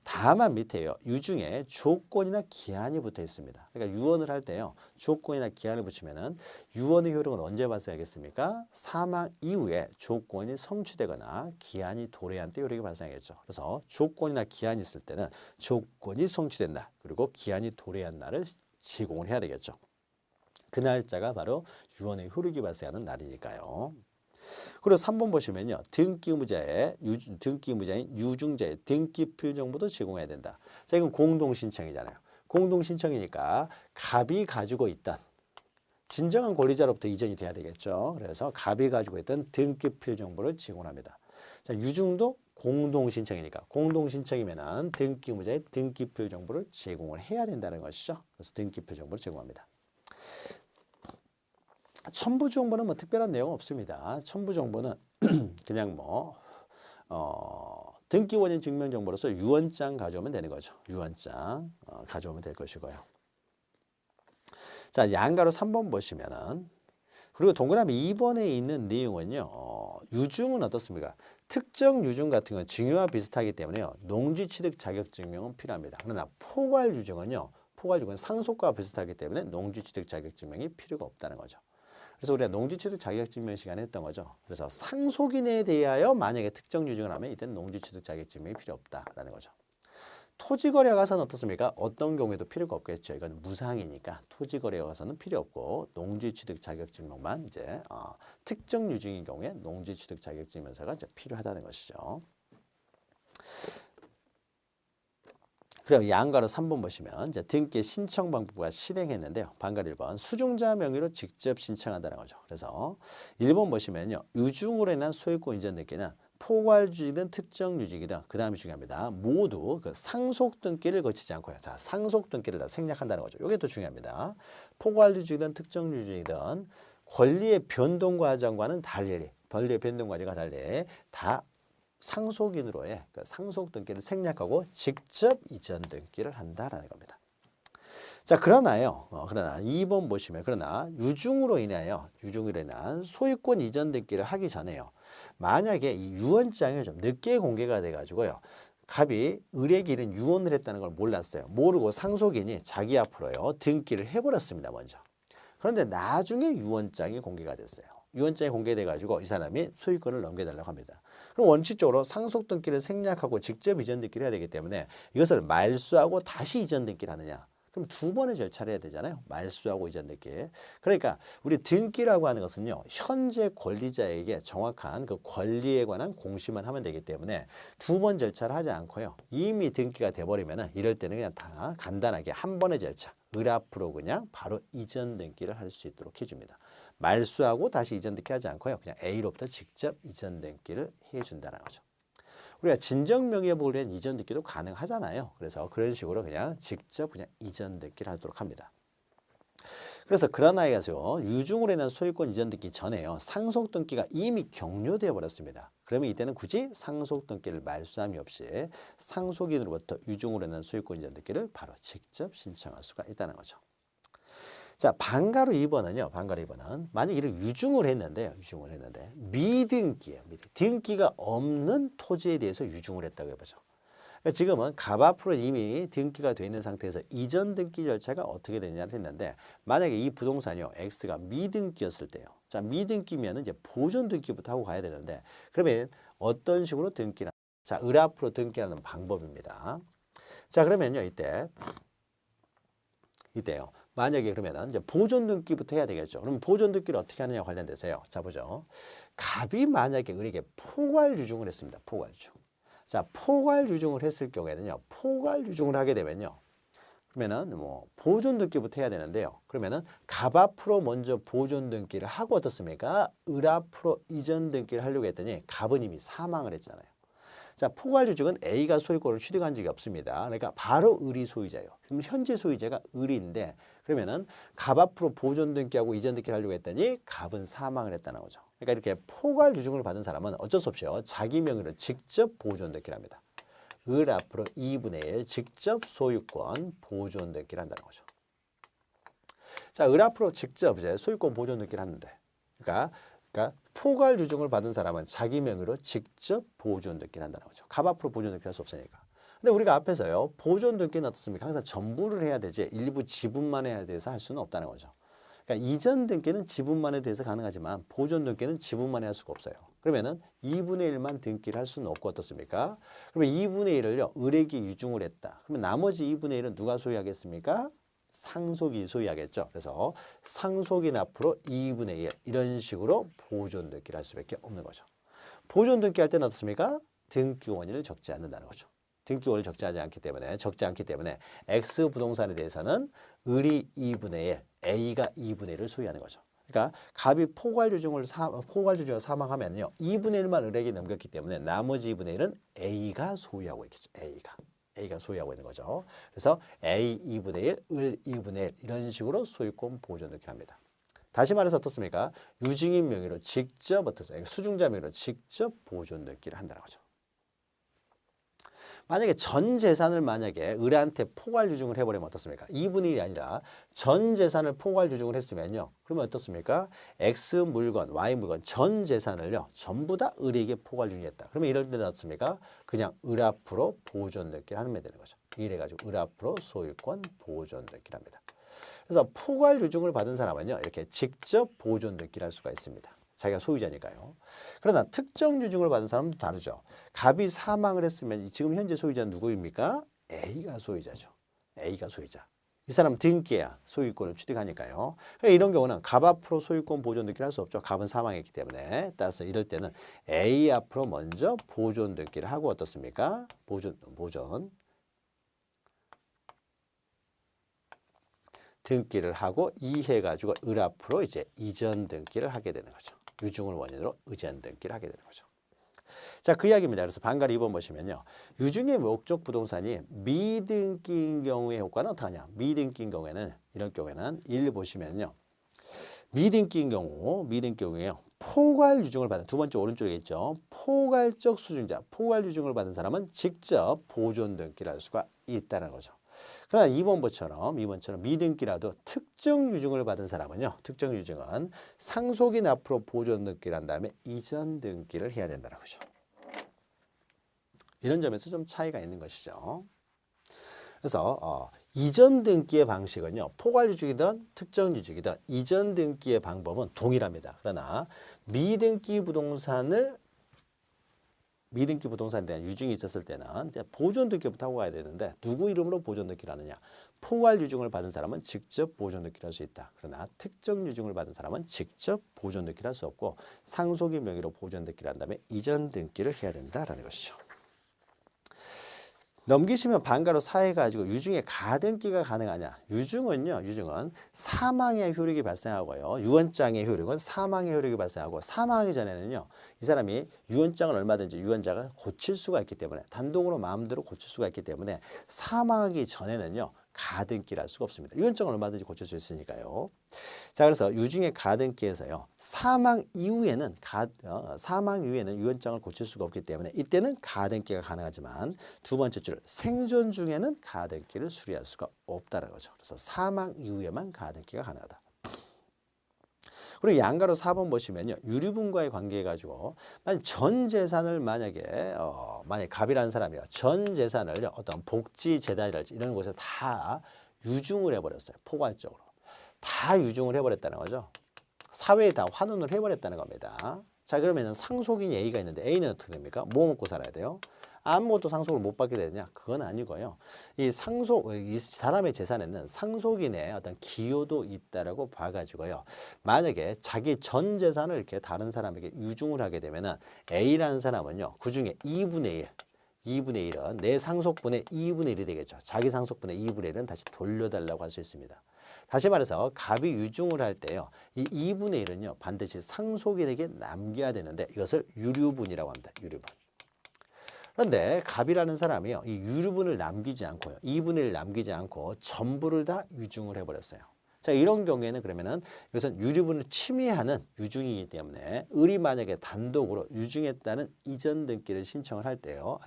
다만 밑에요. 유증에 조건이나 기한이 붙어 있습니다. 그러니까 유언을 할 때요. 조건이나 기한을 붙이면은 유언의 효력은 언제 발생하겠습니까? 사망 이후에 조건이 성취되거나 기한이 도래한 때 효력이 발생하겠죠. 그래서 조건이나 기한이 있을 때는 조건이 성취된 날 그리고 기한이 도래한 날을 제공을 해야 되겠죠. 그 날짜가 바로 유언의 효력이 발생하는 날이니까요. 그리고 3번 보시면요. 등기의무자인 유증자의 등기필 정보도 제공해야 된다. 자, 이건 공동신청이잖아요. 공동신청이니까 갑이 가지고 있던 진정한 권리자로부터 이전이 돼야 되겠죠. 그래서 갑이 가지고 있던 등기필 정보를 제공합니다. 자, 유증도 공동신청이니까 공동신청이면은 등기의무자의 등기필 정보를 제공을 해야 된다는 것이죠. 그래서 등기필 정보를 제공합니다. 첨부 정보는 뭐 특별한 내용 없습니다. 첨부 정보는 그냥 등기 원인 증명 정보로서 유언장 가져오면 되는 거죠. 유언장 가져오면 될 것이고요. 자, 양가로 3번 보시면은 그리고 동그라미 2번에 있는 내용은요. 유증은 어떻습니까? 특정 유증 같은 건 증여와 비슷하기 때문에요. 농지취득 자격 증명은 필요합니다. 그러나 포괄 유증은요. 포괄 유증은 상속과 비슷하기 때문에 농지취득 자격 증명이 필요가 없다는 거죠. 그래서 우리가 농지취득 자격증명 시간에 했던 거죠. 그래서 상속인에 대하여 만약에 특정 유증을 하면 이때는 농지취득 자격증명이 필요 없다라는 거죠. 토지거래 가서는 어떻습니까? 어떤 경우에도 필요가 없겠죠. 이건 무상이니까 토지거래 가서는 필요 없고 농지취득 자격증명만 이제 특정 유증인 경우에 농지취득 자격증명서가 이제 필요하다는 것이죠. 그럼 양가로 3번 보시면 이제 등기 신청 방법과 실행했는데요. 방가 1번 수중자 명의로 직접 신청한다는 거죠. 그래서 1번 보시면요. 유증으로 인한 소유권 이전 등기는 포괄주직이든 특정 유직이든 그 다음이 중요합니다. 모두 그 상속 등기를 거치지 않고요. 자, 상속 등기를 다 생략한다는 거죠. 이게 더 중요합니다. 포괄주직이든 특정 유직이든 권리의 변동 과정과는 달리 권리의 변동 과정과 달리 다 상속인으로의 그 상속 등기를 생략하고 직접 이전 등기를 한다라는 겁니다. 자, 그러나 2번 보시면 그러나 유증으로 인한 소유권 이전 등기를 하기 전에요. 만약에 이 유언장이 좀 늦게 공개가 돼 가지고요. 갑이 을에게 이른 유언을 했다는 걸 몰랐어요. 모르고 상속인이 자기 앞으로요. 등기를 해버렸습니다. 먼저. 그런데 나중에 유언장이 공개가 됐어요. 유언장이 공개돼 가지고 이 사람이 소유권을 넘겨달라고 합니다. 그럼 원칙적으로 상속 등기를 생략하고 직접 이전 등기를 해야 되기 때문에 이것을 말소하고 다시 이전 등기를 하느냐. 그럼 두 번의 절차를 해야 되잖아요. 말소하고 이전 등기. 그러니까 우리 등기라고 하는 것은요. 현재 권리자에게 정확한 그 권리에 관한 공시만 하면 되기 때문에 두 번 절차를 하지 않고요. 이미 등기가 돼버리면 이럴 때는 그냥 다 간단하게 한 번의 절차. 을 앞으로 그냥 바로 이전 등기를 할 수 있도록 해줍니다. 말소하고 다시 이전 등기 하지 않고요. 그냥 A로부터 직접 이전 등기를 해준다는 거죠. 우리가 진정 명의의 보호를 위한 이전 등기도 가능하잖아요. 그래서 그런 식으로 그냥 직접 그냥 이전 등기를 하도록 합니다. 그래서 그러나 해가지고 유증으로 인한 소유권 이전 등기 전에요. 상속 등기가 이미 격려되어 버렸습니다. 그러면 이때는 굳이 상속 등기를 말소함이 없이 상속인으로부터 유증으로 인한 소유권 이전 등기를 바로 직접 신청할 수가 있다는 거죠. 자, 방가로 2번은요. 방가로 2번은 만약 이를 유증을 했는데 미등기예요. 등기가 없는 토지에 대해서 유증을 했다고 해보죠. 그러니까 지금은 갑 앞으로 이미 등기가 되어 있는 상태에서 이전 등기 절차가 어떻게 되느냐를 했는데 만약에 이 부동산이요. X가 미등기였을 때요. 자, 미등기면 이제 보존 등기부터 하고 가야 되는데 그러면 어떤 식으로 등기를 자, 을 앞으로 등기하는 방법입니다. 자, 그러면요. 이때요. 만약에 그러면은 이제 보존 등기부터 해야 되겠죠. 그럼 보존 등기를 어떻게 하느냐 관련돼서요. 자, 보죠. 갑이 만약에 을에게 포괄 유증을 했습니다. 포괄 유증. 자, 포괄 유증을 했을 경우에는요. 포괄 유증을 하게 되면요. 그러면은 보존 등기부터 해야 되는데요. 그러면은 갑 앞으로 먼저 보존 등기를 하고 어떻습니까? 을 앞으로 이전 등기를 하려고 했더니 갑은 이미 사망을 했잖아요. 자, 포괄 유증은 A가 소유권을 취득한 적이 없습니다. 그러니까 바로 을이 소유자예요. 그럼 현재 소유자가 을인데 그러면은 갑 앞으로 보존 등기하고 이전 등기를 하려고 했더니 갑은 사망을 했다는 거죠. 그러니까 이렇게 포괄 유증을 받은 사람은 어쩔 수 없이요. 자기 명의로 직접 보존 등기를 합니다. 을 앞으로 2분의 1 직접 소유권 보존 등기를 한다는 거죠. 자, 을 앞으로 직접 이제 소유권 보존 등기를 하는데, 그러니까 포괄 유증을 받은 사람은 자기 명의로 직접 보존 등기를 한다는 거죠. 갑 앞으로 보존 등기를 할 수 없으니까. 근데 우리가 앞에서요, 보존 등기는 어떻습니까? 항상 전부를 해야 되지 일부 지분만 해야 돼서 할 수는 없다는 거죠. 그러니까 이전 등기는 지분만에 대해서 가능하지만 보존 등기는 지분만에 할 수가 없어요. 그러면은 2분의 1만 등기를 할 수는 없고 어떻습니까? 그러면 2분의 1을요, 을에게 유증을 했다. 그러면 나머지 2분의 1은 누가 소유하겠습니까? 상속이 소유하겠죠. 그래서 상속인 앞으로 2분의 1 이런 식으로 보존 등기를 할 수밖에 없는 거죠. 보존 등기 할 때는 어떻습니까? 등기 원인을 적지 않는다는 거죠. 등기 원인을 적지 않기 때문에 X 부동산에 대해서는 을이 2분의 1, A가 2분의 1을 소유하는 거죠. 그러니까 갑이 포괄 유증을 사망하면요, 2분의 1만 을에게 넘겼기 때문에 나머지 2분의 1은 A가 소유하고 있겠죠. A가 소유하고 있는 거죠. 그래서 A 2분의 1, 을 2분의 1 이런 식으로 소유권 보존 등기를 합니다. 다시 말해서 어떻습니까? 유증인 명의로 직접 수중자 명의로 직접 보존 등기를 한다는 거죠. 만약에 전 재산을 을한테 포괄 유증을 해버리면 어떻습니까? 2분의 1이 아니라 전 재산을 포괄 유증을 했으면요, 그러면 어떻습니까? X 물건, Y 물건 전 재산을요 전부 다 을에게 포괄 유증했다. 그러면 이럴 때는 어떻습니까? 그냥 을 앞으로 보존 등기를 하면 되는 거죠. 이래가지고 을 앞으로 소유권 보존 등기를 합니다. 그래서 포괄 유증을 받은 사람은요, 이렇게 직접 보존 등기를 할 수가 있습니다. 자기가 소유자니까요. 그러나 특정 유증을 받은 사람도 다르죠. 갑이 사망을 했으면 지금 현재 소유자는 누구입니까? A가 소유자죠. A가 소유자. 이 사람 등기해야 소유권을 취득하니까요. 이런 경우는 갑 앞으로 소유권 보존 등기를 할 수 없죠. 갑은 사망했기 때문에. 따라서 이럴 때는 A 앞으로 먼저 보존 등기를 하고 어떻습니까? 보존 등기를 하고 이해가지고 을 앞으로 이제 이전 등기를 하게 되는 거죠. 유증을 원인으로 이전 등기를 하게 되는 거죠. 자, 그 이야기입니다. 그래서 반갈 2번 보시면요, 유증의 목적 부동산이 미등기인 경우의 효과는 어떠하냐? 미등기인 경우에는 이런 경우에는 1 보시면요, 미등기인 경우에요, 포괄 유증을 받은 두 번째 오른쪽에 있죠. 포괄적 수증자, 포괄 유증을 받은 사람은 직접 보존 등기를 할 수가 있다는 거죠. 그러나 2번처럼 미등기라도 특정 유증을 받은 사람은요, 특정 유증은 상속인 앞으로 보존 등기를 한 다음에 이전 등기를 해야 된다는 거죠. 이런 점에서 좀 차이가 있는 것이죠. 그래서 이전 등기의 방식은요, 포괄 유증이든 특정 유증이든 이전 등기의 방법은 동일합니다. 그러나 미등기 부동산에 대한 유증이 있었을 때는 이제 보존 등기부터 하고 가야 되는데, 누구 이름으로 보존 등기를 하느냐? 포괄 유증을 받은 사람은 직접 보존 등기를 할 수 있다. 그러나 특정 유증을 받은 사람은 직접 보존 등기를 할 수 없고 상속인 명의로 보존 등기를 한 다음에 이전 등기를 해야 된다라는 것이죠. 넘기시면 반가로 4해 가지고 유증의 가등기가 가능하냐? 유증은 사망의 효력이 발생하고요. 유언장의 효력은 사망의 효력이 발생하고, 사망하기 전에는요, 이 사람이 유언장을 얼마든지 유언자가 고칠 수가 있기 때문에, 단독으로 마음대로 고칠 수가 있기 때문에 사망하기 전에는요, 가등기를 할 수가 없습니다. 유언장을 얼마든지 고칠 수 있으니까요. 자, 그래서 유증의 가등기에서요, 사망 이후에는 유언장을 고칠 수가 없기 때문에 이때는 가등기가 가능하지만, 두 번째 줄 생존 중에는 가등기를 수리할 수가 없다는 거죠. 그래서 사망 이후에만 가등기가 가능하다. 그리고 양가로 4번 보시면요, 유류분과의 관계해 가지고 전 재산을 만약에 갑이라는 사람이요, 전 재산을 어떤 복지 재단이랄지 이런 곳에 다 유증을 해버렸어요. 포괄적으로 다 유증을 해버렸다는 거죠. 사회에 다 환원을 해버렸다는 겁니다. 자, 그러면 상속인 A가 있는데 A는 어떻게 됩니까? 뭐 먹고 살아야 돼요? 아무것도 상속을 못 받게 되느냐? 그건 아니고요. 이 사람의 재산에는 상속인의 어떤 기여도 있다라고 봐가지고요. 만약에 자기 전 재산을 이렇게 다른 사람에게 유증을 하게 되면은 A라는 사람은요, 그 중에 2분의 1은 내 상속분의 2분의 1이 되겠죠. 자기 상속분의 2분의 1은 다시 돌려달라고 할 수 있습니다. 다시 말해서 갑이 유증을 할 때요, 이 2분의 1은요 반드시 상속인에게 남겨야 되는데 이것을 유류분이라고 합니다. 유류분. 그런데 갑이라는 사람이요, 이 유류분을 남기지 않고요, 2분의 1을 남기지 않고 전부를 다 유증을 해버렸어요. 자, 이런 경우에는 그러면은 이것은 유류분을 침해하는 유증이기 때문에 을이 만약에 단독으로 유증했다는 이전 등기를 신청을 할 때요,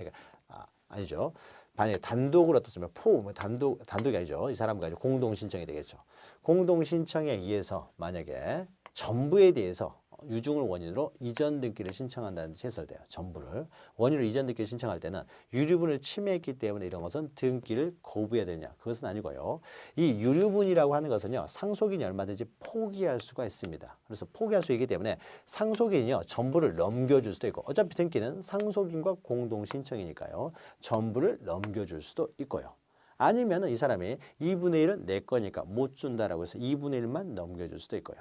아니죠. 만약에 단독으로 어떻습니까? 단독이 아니죠. 이 사람 가지고 공동 신청이 되겠죠. 공동 신청에 의해서 만약에 전부에 대해서 유증을 원인으로 이전 등기를 신청한다는 듯이 해설돼요. 전부를 원인으로 이전 등기를 신청할 때는 유류분을 침해했기 때문에 이런 것은 등기를 거부해야 되냐? 그것은 아니고요. 이 유류분이라고 하는 것은요. 상속인이 얼마든지 포기할 수가 있습니다. 그래서 포기할 수 있기 때문에 상속인이요. 전부를 넘겨줄 수도 있고 어차피 등기는 상속인과 공동 신청이니까요. 전부를 넘겨줄 수도 있고요. 아니면은 이 사람이 2분의 1은 내 거니까 못 준다라고 해서 2분의 1만 넘겨줄 수도 있고요.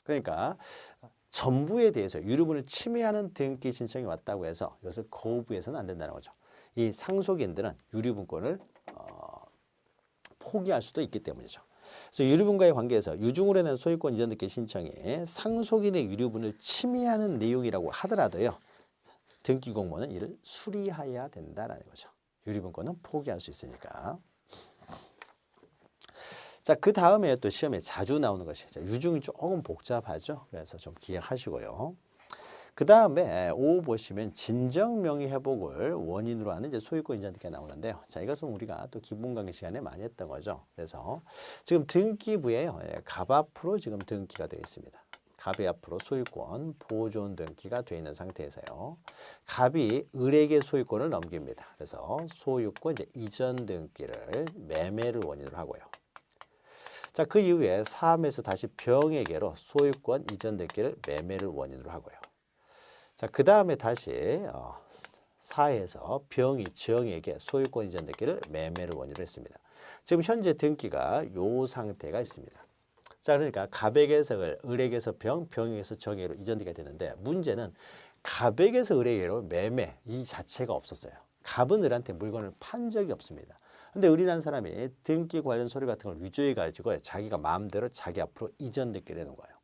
그러니까 전부에 대해서 유류분을 침해하는 등기 신청이 왔다고 해서 이것을 거부해서는 안 된다는 거죠. 이 상속인들은 유류분권을 포기할 수도 있기 때문이죠. 그래서 유류분과의 관계에서 유증으로 인한 소유권 이전 등기 신청이 상속인의 유류분을 침해하는 내용이라고 하더라도요. 등기 공무원은 이를 수리해야 된다는 거죠. 유류분권은 포기할 수 있으니까. 자, 그 다음에 또 시험에 자주 나오는 것이 유증이 조금 복잡하죠. 그래서 좀 기억하시고요. 그 다음에 5 보시면 진정명의 회복을 원인으로 하는 이제 소유권 인정 등기가 나오는데요. 자, 이것은 우리가 또 기본 강의 시간에 많이 했던 거죠. 그래서 지금 등기부에요. 갑 앞으로 지금 등기가 되어 있습니다. 갑이 앞으로 소유권 보존 등기가 되어 있는 상태에서요. 갑이 을에게 소유권을 넘깁니다. 그래서 소유권 이제 이전 등기를 매매를 원인으로 하고요. 자, 그 이후에 사함에서 다시 병에게로 소유권 이전 등기를 매매를 원인으로 하고요. 자, 그 다음에 다시 사에서 병이 정에게 소유권 이전 등기를 매매를 원인으로 했습니다. 지금 현재 등기가 요 상태가 있습니다. 자, 그러니까 갑에게서 을, 을에게서 병, 병에게서 정에게로 이전 등기가 되는데 문제는 갑에게서 을에게로 매매 이 자체가 없었어요. 갑은 을한테 물건을 판 적이 없습니다. 근데 을이라는 사람이 등기 관련 서류 같은 걸 위조해 가지고 자기가 마음대로 자기 앞으로 이전 등기를 해놓은 거예요.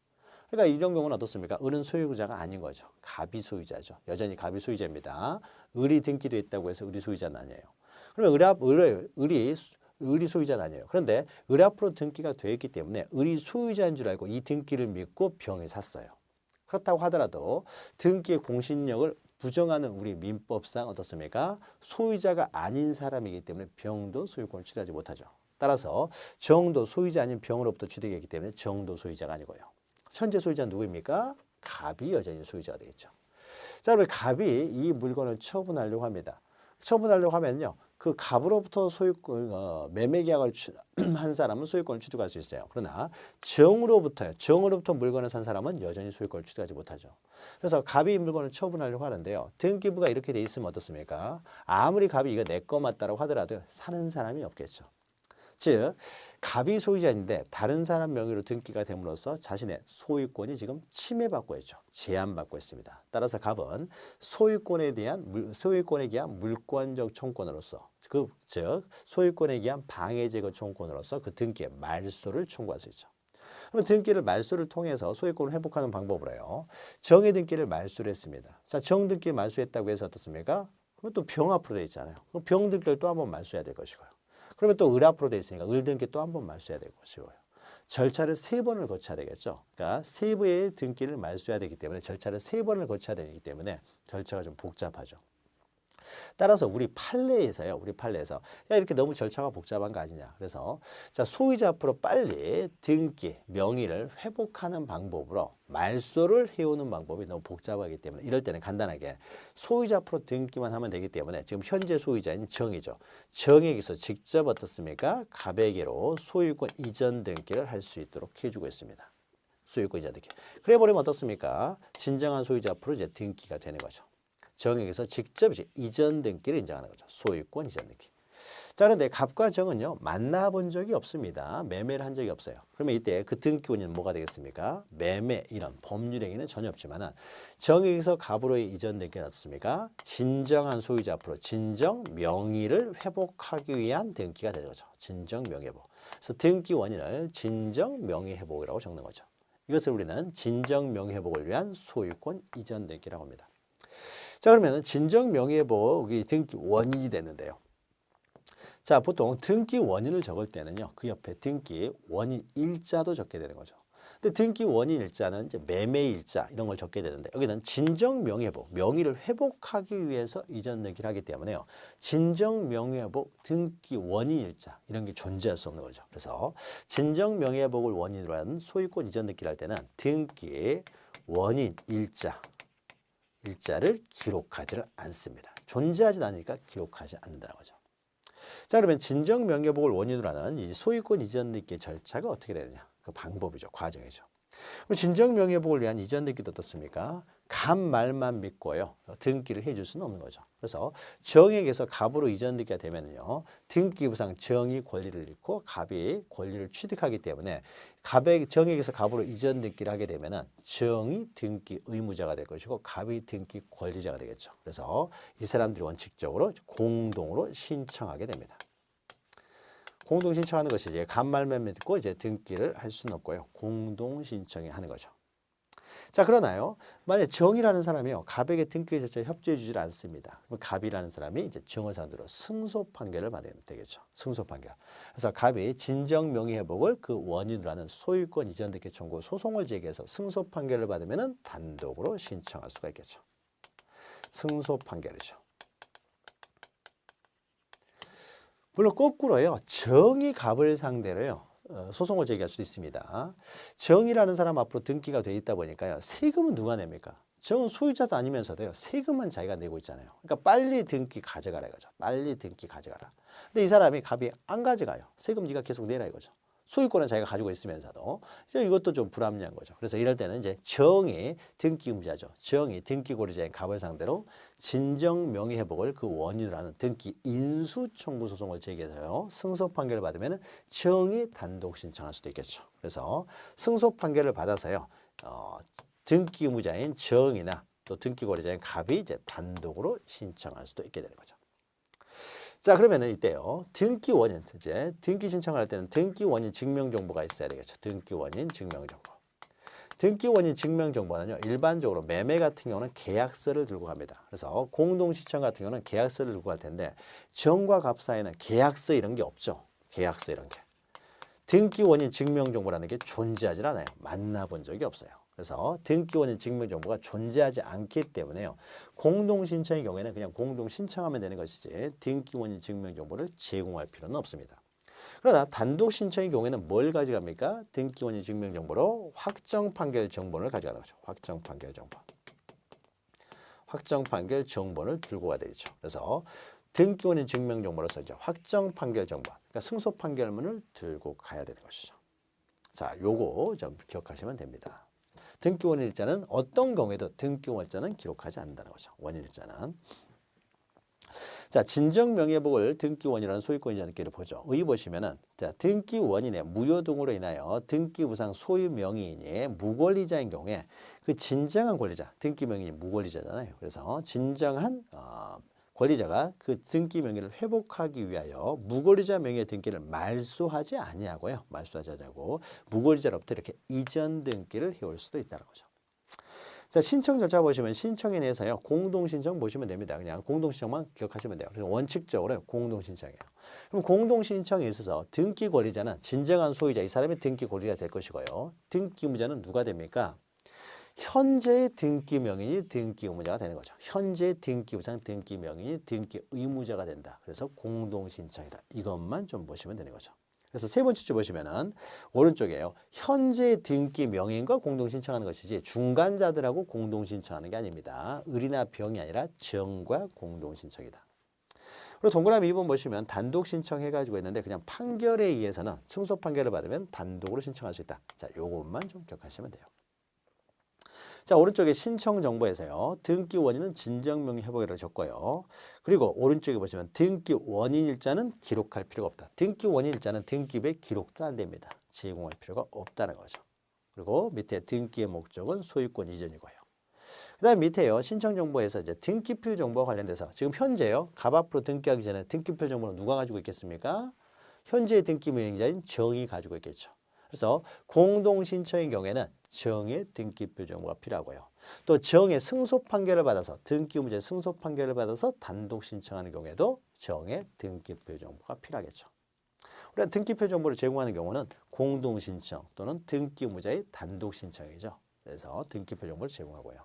그러니까 이런 경우는 어떻습니까? 을은 소유자가 아닌 거죠. 갑이 소유자죠. 여전히 갑이 소유자입니다. 을이 등기도 있다고 해서 을이 소유자는 아니에요. 그러면 을이 소유자는 아니에요. 그런데 을 앞으로 등기가 되어 있기 때문에 을이 소유자인 줄 알고 이 등기를 믿고 병이 샀어요. 그렇다고 하더라도 등기의 공신력을 부정하는 우리 민법상 어떻습니까? 소유자가 아닌 사람이기 때문에 병도 소유권을 취득하지 못하죠. 따라서 정도 소유자 아닌 병으로부터 취득했기 때문에 정도 소유자가 아니고요. 현재 소유자는 누구입니까? 갑이 여전히 소유자가 되겠죠. 자, 그럼 갑이 이 물건을 처분하려고 합니다. 처분하려고 하면요. 그 갑으로부터 소유권 매매 계약을 한 사람은 소유권을 취득할 수 있어요. 그러나 정으로부터 물건을 산 사람은 여전히 소유권을 취득하지 못하죠. 그래서 갑이 이 물건을 처분하려고 하는데요. 등기부가 이렇게 돼 있으면 어떻습니까? 아무리 갑이 이거 내 거 맞다라고 하더라도 사는 사람이 없겠죠. 즉 갑이 소유자인데 다른 사람 명의로 등기가 됨으로써 자신의 소유권이 지금 침해받고 있죠. 제한받고 있습니다. 따라서 갑은 소유권에 기한 물권적 총권으로서 즉 소유권에 기한 방해제거 총권으로서 그 등기의 말소를 청구할 수 있죠. 그러면 등기를 말소를 통해서 소유권을 회복하는 방법으로 해요. 정의 등기를 말소를 했습니다. 자, 정 등기 말소했다고 해서 어떻습니까? 그러면 또 병 앞으로 돼 있잖아요. 그럼 병 등기를 또 한번 말소해야 될 것이고요. 그러면 또 을 앞으로 돼 있으니까 을 등기 또 한 번 말소해야 될 것이고요. 절차를 3번을 거쳐야 되겠죠. 그러니까 세부의 등기를 말소해야 되기 때문에 절차를 3번을 거쳐야 되기 때문에 절차가 좀 복잡하죠. 따라서 우리 판례에서 야 이렇게 너무 절차가 복잡한 거 아니냐. 그래서 자, 소유자 앞으로 빨리 등기 명의를 회복하는 방법으로 말소를 해오는 방법이 너무 복잡하기 때문에 이럴 때는 간단하게 소유자 앞으로 등기만 하면 되기 때문에 지금 현재 소유자인 정이죠. 정에게서 직접 어떻습니까? 갑에게로 소유권 이전 등기를 할 수 있도록 해주고 있습니다. 소유권 이전 등기. 그래 버리면 어떻습니까? 진정한 소유자 앞으로 이제 등기가 되는 거죠. 정에게서 직접 이전 등기를 인정하는 거죠. 소유권 이전 등기. 자, 그런데 갑과 정은요 만나본 적이 없습니다. 매매를 한 적이 없어요. 그러면 이때 그 등기 원인은 뭐가 되겠습니까? 매매 이런 법률 행위는 전혀 없지만은 정에게서 갑으로의 이전 등기는 어떻습니까? 진정한 소유자 앞으로 진정 명의를 회복하기 위한 등기가 되는 거죠. 진정 명의 회복. 그래서 등기 원인을 진정 명의 회복이라고 적는 거죠. 이것을 우리는 진정 명의 회복을 위한 소유권 이전 등기라고 합니다. 자, 그러면 진정 명의회복이 등기 원인이 되는데요. 자, 보통 등기 원인을 적을 때는요. 그 옆에 등기 원인 일자도 적게 되는 거죠. 근데 등기 원인 일자는 이제 매매 일자 이런 걸 적게 되는데 여기는 진정 명예회복, 명의를 회복하기 위해서 이전 등기를 하기 때문에요. 진정 명예회복, 등기 원인 일자 이런 게 존재할 수 없는 거죠. 그래서 진정 명예회복을 원인으로 하는 소유권 이전 등기를 할 때는 등기 원인 일자를 기록하지를 않습니다. 존재하지 않으니까 기록하지 않는다는 거죠. 자, 그러면 진정 명예회복을 원인으로 하는 이 소유권 이전 등기 절차가 어떻게 되느냐? 그 방법이죠. 과정이죠. 그럼 진정 명예회복을 위한 이전 등기도 어떻습니까? 갑 말만 믿고요. 등기를 해줄 수는 없는 거죠. 그래서 정에게서 갑으로 이전 등기가 되면요. 등기부상 정이 권리를 잃고 갑이 권리를 취득하기 때문에 정에게서 갑으로 이전 등기를 하게 되면은 정이 등기 의무자가 될 것이고 갑이 등기 권리자가 되겠죠. 그래서 이 사람들이 원칙적으로 공동으로 신청하게 됩니다. 공동 신청하는 것이 이제 간말만 믿고 이제 등기를 할 수는 없고요. 공동 신청이 하는 거죠. 자, 그러나요. 만약 정이라는 사람이요. 갑에게 등기 절차에 협조해 주질 않습니다. 그럼 갑이라는 사람이 이제 정을 상대로 승소 판결을 받으면 되겠죠. 승소 판결. 그래서 갑이 진정 명의 회복을 그 원인으로 하는 소유권 이전 등기 청구 소송을 제기해서 승소 판결을 받으면 단독으로 신청할 수가 있겠죠. 승소 판결이죠. 물론 거꾸로요. 정이 갑을 상대로요. 소송을 제기할 수도 있습니다. 정이라는 사람 앞으로 등기가 돼 있다 보니까요. 세금은 누가 냅니까? 정은 소유자도 아니면서도요. 세금은 자기가 내고 있잖아요. 그러니까 빨리 등기 가져가라 이거죠. 빨리 등기 가져가라. 근데 이 사람이 갑이 안 가져가요. 세금 네가 계속 내라 이거죠. 소유권은 자기가 가지고 있으면서도 이것도 좀 불합리한 거죠. 그래서 이럴 때는 이제 정이 등기 의무자죠. 정이 등기 권리자인 갑을 상대로 진정 명의 회복을 그 원인으로 하는 등기 인수 청구 소송을 제기해서요. 승소 판결을 받으면 정이 단독 신청할 수도 있겠죠. 그래서 승소 판결을 받아서요. 등기 의무자인 정이나 또 등기 권리자인 갑이 이제 단독으로 신청할 수도 있게 되는 거죠. 자, 그러면은 이때요. 등기 원인, 이제 등기 신청할 때는 등기 원인 증명 정보가 있어야 되겠죠. 등기 원인 증명 정보. 등기 원인 증명 정보는요. 일반적으로 매매 같은 경우는 계약서를 들고 갑니다. 그래서 공동 신청 같은 경우는 계약서를 들고 갈 텐데 정과 갑 사이에는 계약서 이런 게 없죠. 계약서 이런 게. 등기 원인 증명 정보라는 게 존재하지 않아요. 만나본 적이 없어요. 그래서 등기 원인 증명 정보가 존재하지 않기 때문에요. 공동 신청의 경우에는 그냥 공동 신청하면 되는 것이지 등기 원인 증명 정보를 제공할 필요는 없습니다. 그러나 단독 신청의 경우에는 뭘 가져갑니까? 등기 원인 증명 정보로 확정 판결 정보를 가져가는 거죠. 확정 판결 정보. 확정 판결 정보를 들고 가야 되죠. 그래서 등기 원인 증명 정보로서 이제 확정 판결 정보, 그러니까 승소 판결문을 들고 가야 되는 것이죠. 자, 요거 좀 기억하시면 됩니다. 등기 원인 일자는 어떤 경우에도 등기 원자는 기록하지 않는다는 거죠. 원인 일자는. 자, 진정 명예회복을 등기 원인이라는 소유권 이전 등기를 보죠. 여기 보시면은 자, 등기 원인의 무효 등으로 인하여 등기 부상 소유 명의인이 무권리자인 경우에 그 진정한 권리자, 등기 명의인이 무권리자잖아요. 그래서 진정한 권리자가 그 등기 명의를 회복하기 위하여 무권리자 명의의 등기를 말소하지 아니하고요. 말소하지 않고 무권리자로부터 이렇게 이전 등기를 해올 수도 있다는 거죠. 자, 신청 절차 보시면 신청에 대해서요. 공동신청 보시면 됩니다. 그냥 공동신청만 기억하시면 돼요. 그래서 원칙적으로 공동신청이에요. 그럼 공동신청에 있어서 등기 권리자는 진정한 소유자, 이 사람이 등기 권리자 될 것이고요. 등기 의무자는 누가 됩니까? 현재의 등기 명의인이 등기 의무자가 되는 거죠. 현재의 등기 부상 등기 명의인이 등기 의무자가 된다. 그래서 공동신청이다. 이것만 좀 보시면 되는 거죠. 그래서 세 번째 줄 보시면은 오른쪽에요. 현재 등기 명의인과 공동신청하는 것이지 중간자들하고 공동신청하는 게 아닙니다. 을이나 병이 아니라 정과 공동신청이다. 그리고 동그라미 2번 보시면 단독 신청해가지고 있는데 그냥 판결에 의해서는 승소 판결을 받으면 단독으로 신청할 수 있다. 자, 요것만 좀 기억하시면 돼요. 자, 오른쪽에 신청 정보에서요. 등기 원인은 진정명의 회복이라고 적고요. 그리고 오른쪽에 보시면 등기 원인 일자는 기록할 필요가 없다. 등기 원인 일자는 등기부에 기록도 안 됩니다. 제공할 필요가 없다는 거죠. 그리고 밑에 등기의 목적은 소유권 이전이고요. 그다음 밑에요. 신청 정보에서 이제 등기필 정보와 관련돼서 지금 현재요. 갑 앞으로 등기하기 전에 등기필 정보는 누가 가지고 있겠습니까? 현재의 등기 명의자인 정이 가지고 있겠죠. 그래서 공동신청의 경우에는 정의 등기필 정보가 필요하고요. 또 정의 승소 판결을 받아서 등기 의무자의 승소 판결을 받아서 단독 신청하는 경우에도 정의 등기필 정보가 필요하겠죠. 우리가 등기표 정보를 제공하는 경우는 공동신청 또는 등기무자의 단독신청이죠. 그래서 등기표 정보를 제공하고요.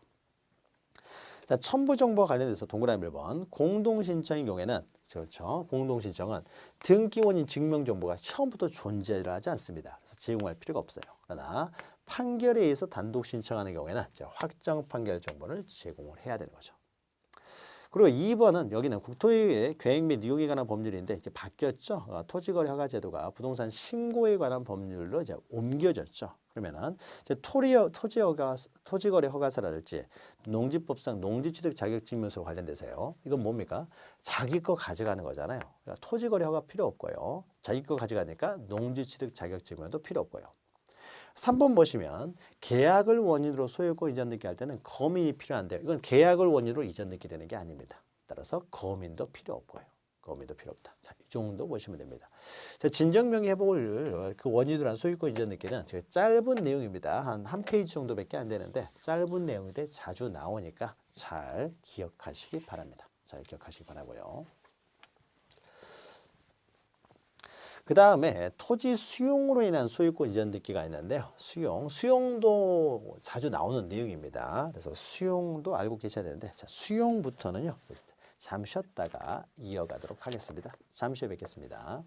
자, 첨부 정보와 관련해서 동그라미 1번 공동신청의 경우에는 그렇죠. 공동신청은 등기원인 증명정보가 처음부터 존재를 하지 않습니다. 그래서 제공할 필요가 없어요. 그러나 판결에 의해서 단독 신청하는 경우에는 확정 판결 정보를 제공을 해야 되는 거죠. 그리고 2번은 여기는 국토의 계획 및 이용에 관한 법률인데 이제 바뀌었죠. 토지거래 허가 제도가 부동산 신고에 관한 법률로 이제 옮겨졌죠. 그러면은 이제 토지거래 허가서랄지 농지법상 농지취득 자격증명서 관련돼서요. 이건 뭡니까? 자기 거 가져가는 거잖아요. 그러니까 토지거래 허가 필요 없고요. 자기 거 가져가니까 농지취득 자격증명도 필요 없고요. 3번 보시면 계약을 원인으로 소유권 이전 등기 할 때는 거민이 필요한데요. 이건 계약을 원인으로 이전 등기 되는 게 아닙니다. 따라서 거민도 필요 없고요. 거민도 필요 없다. 자, 이 정도 보시면 됩니다. 자, 진정명의 해볼 그 원인으로 한 소유권 이전 등기는 제가 짧은 내용입니다. 한 페이지 정도밖에 안 되는데 짧은 내용인데 자주 나오니까 잘 기억하시기 바랍니다. 잘 기억하시기 바라고요. 그 다음에 토지 수용으로 인한 소유권 이전 등기가 있는데요. 수용도 자주 나오는 내용입니다. 그래서 수용도 알고 계셔야 되는데 자, 수용부터는요. 잠시 쉬었다가 이어가도록 하겠습니다. 잠시 후에 뵙겠습니다.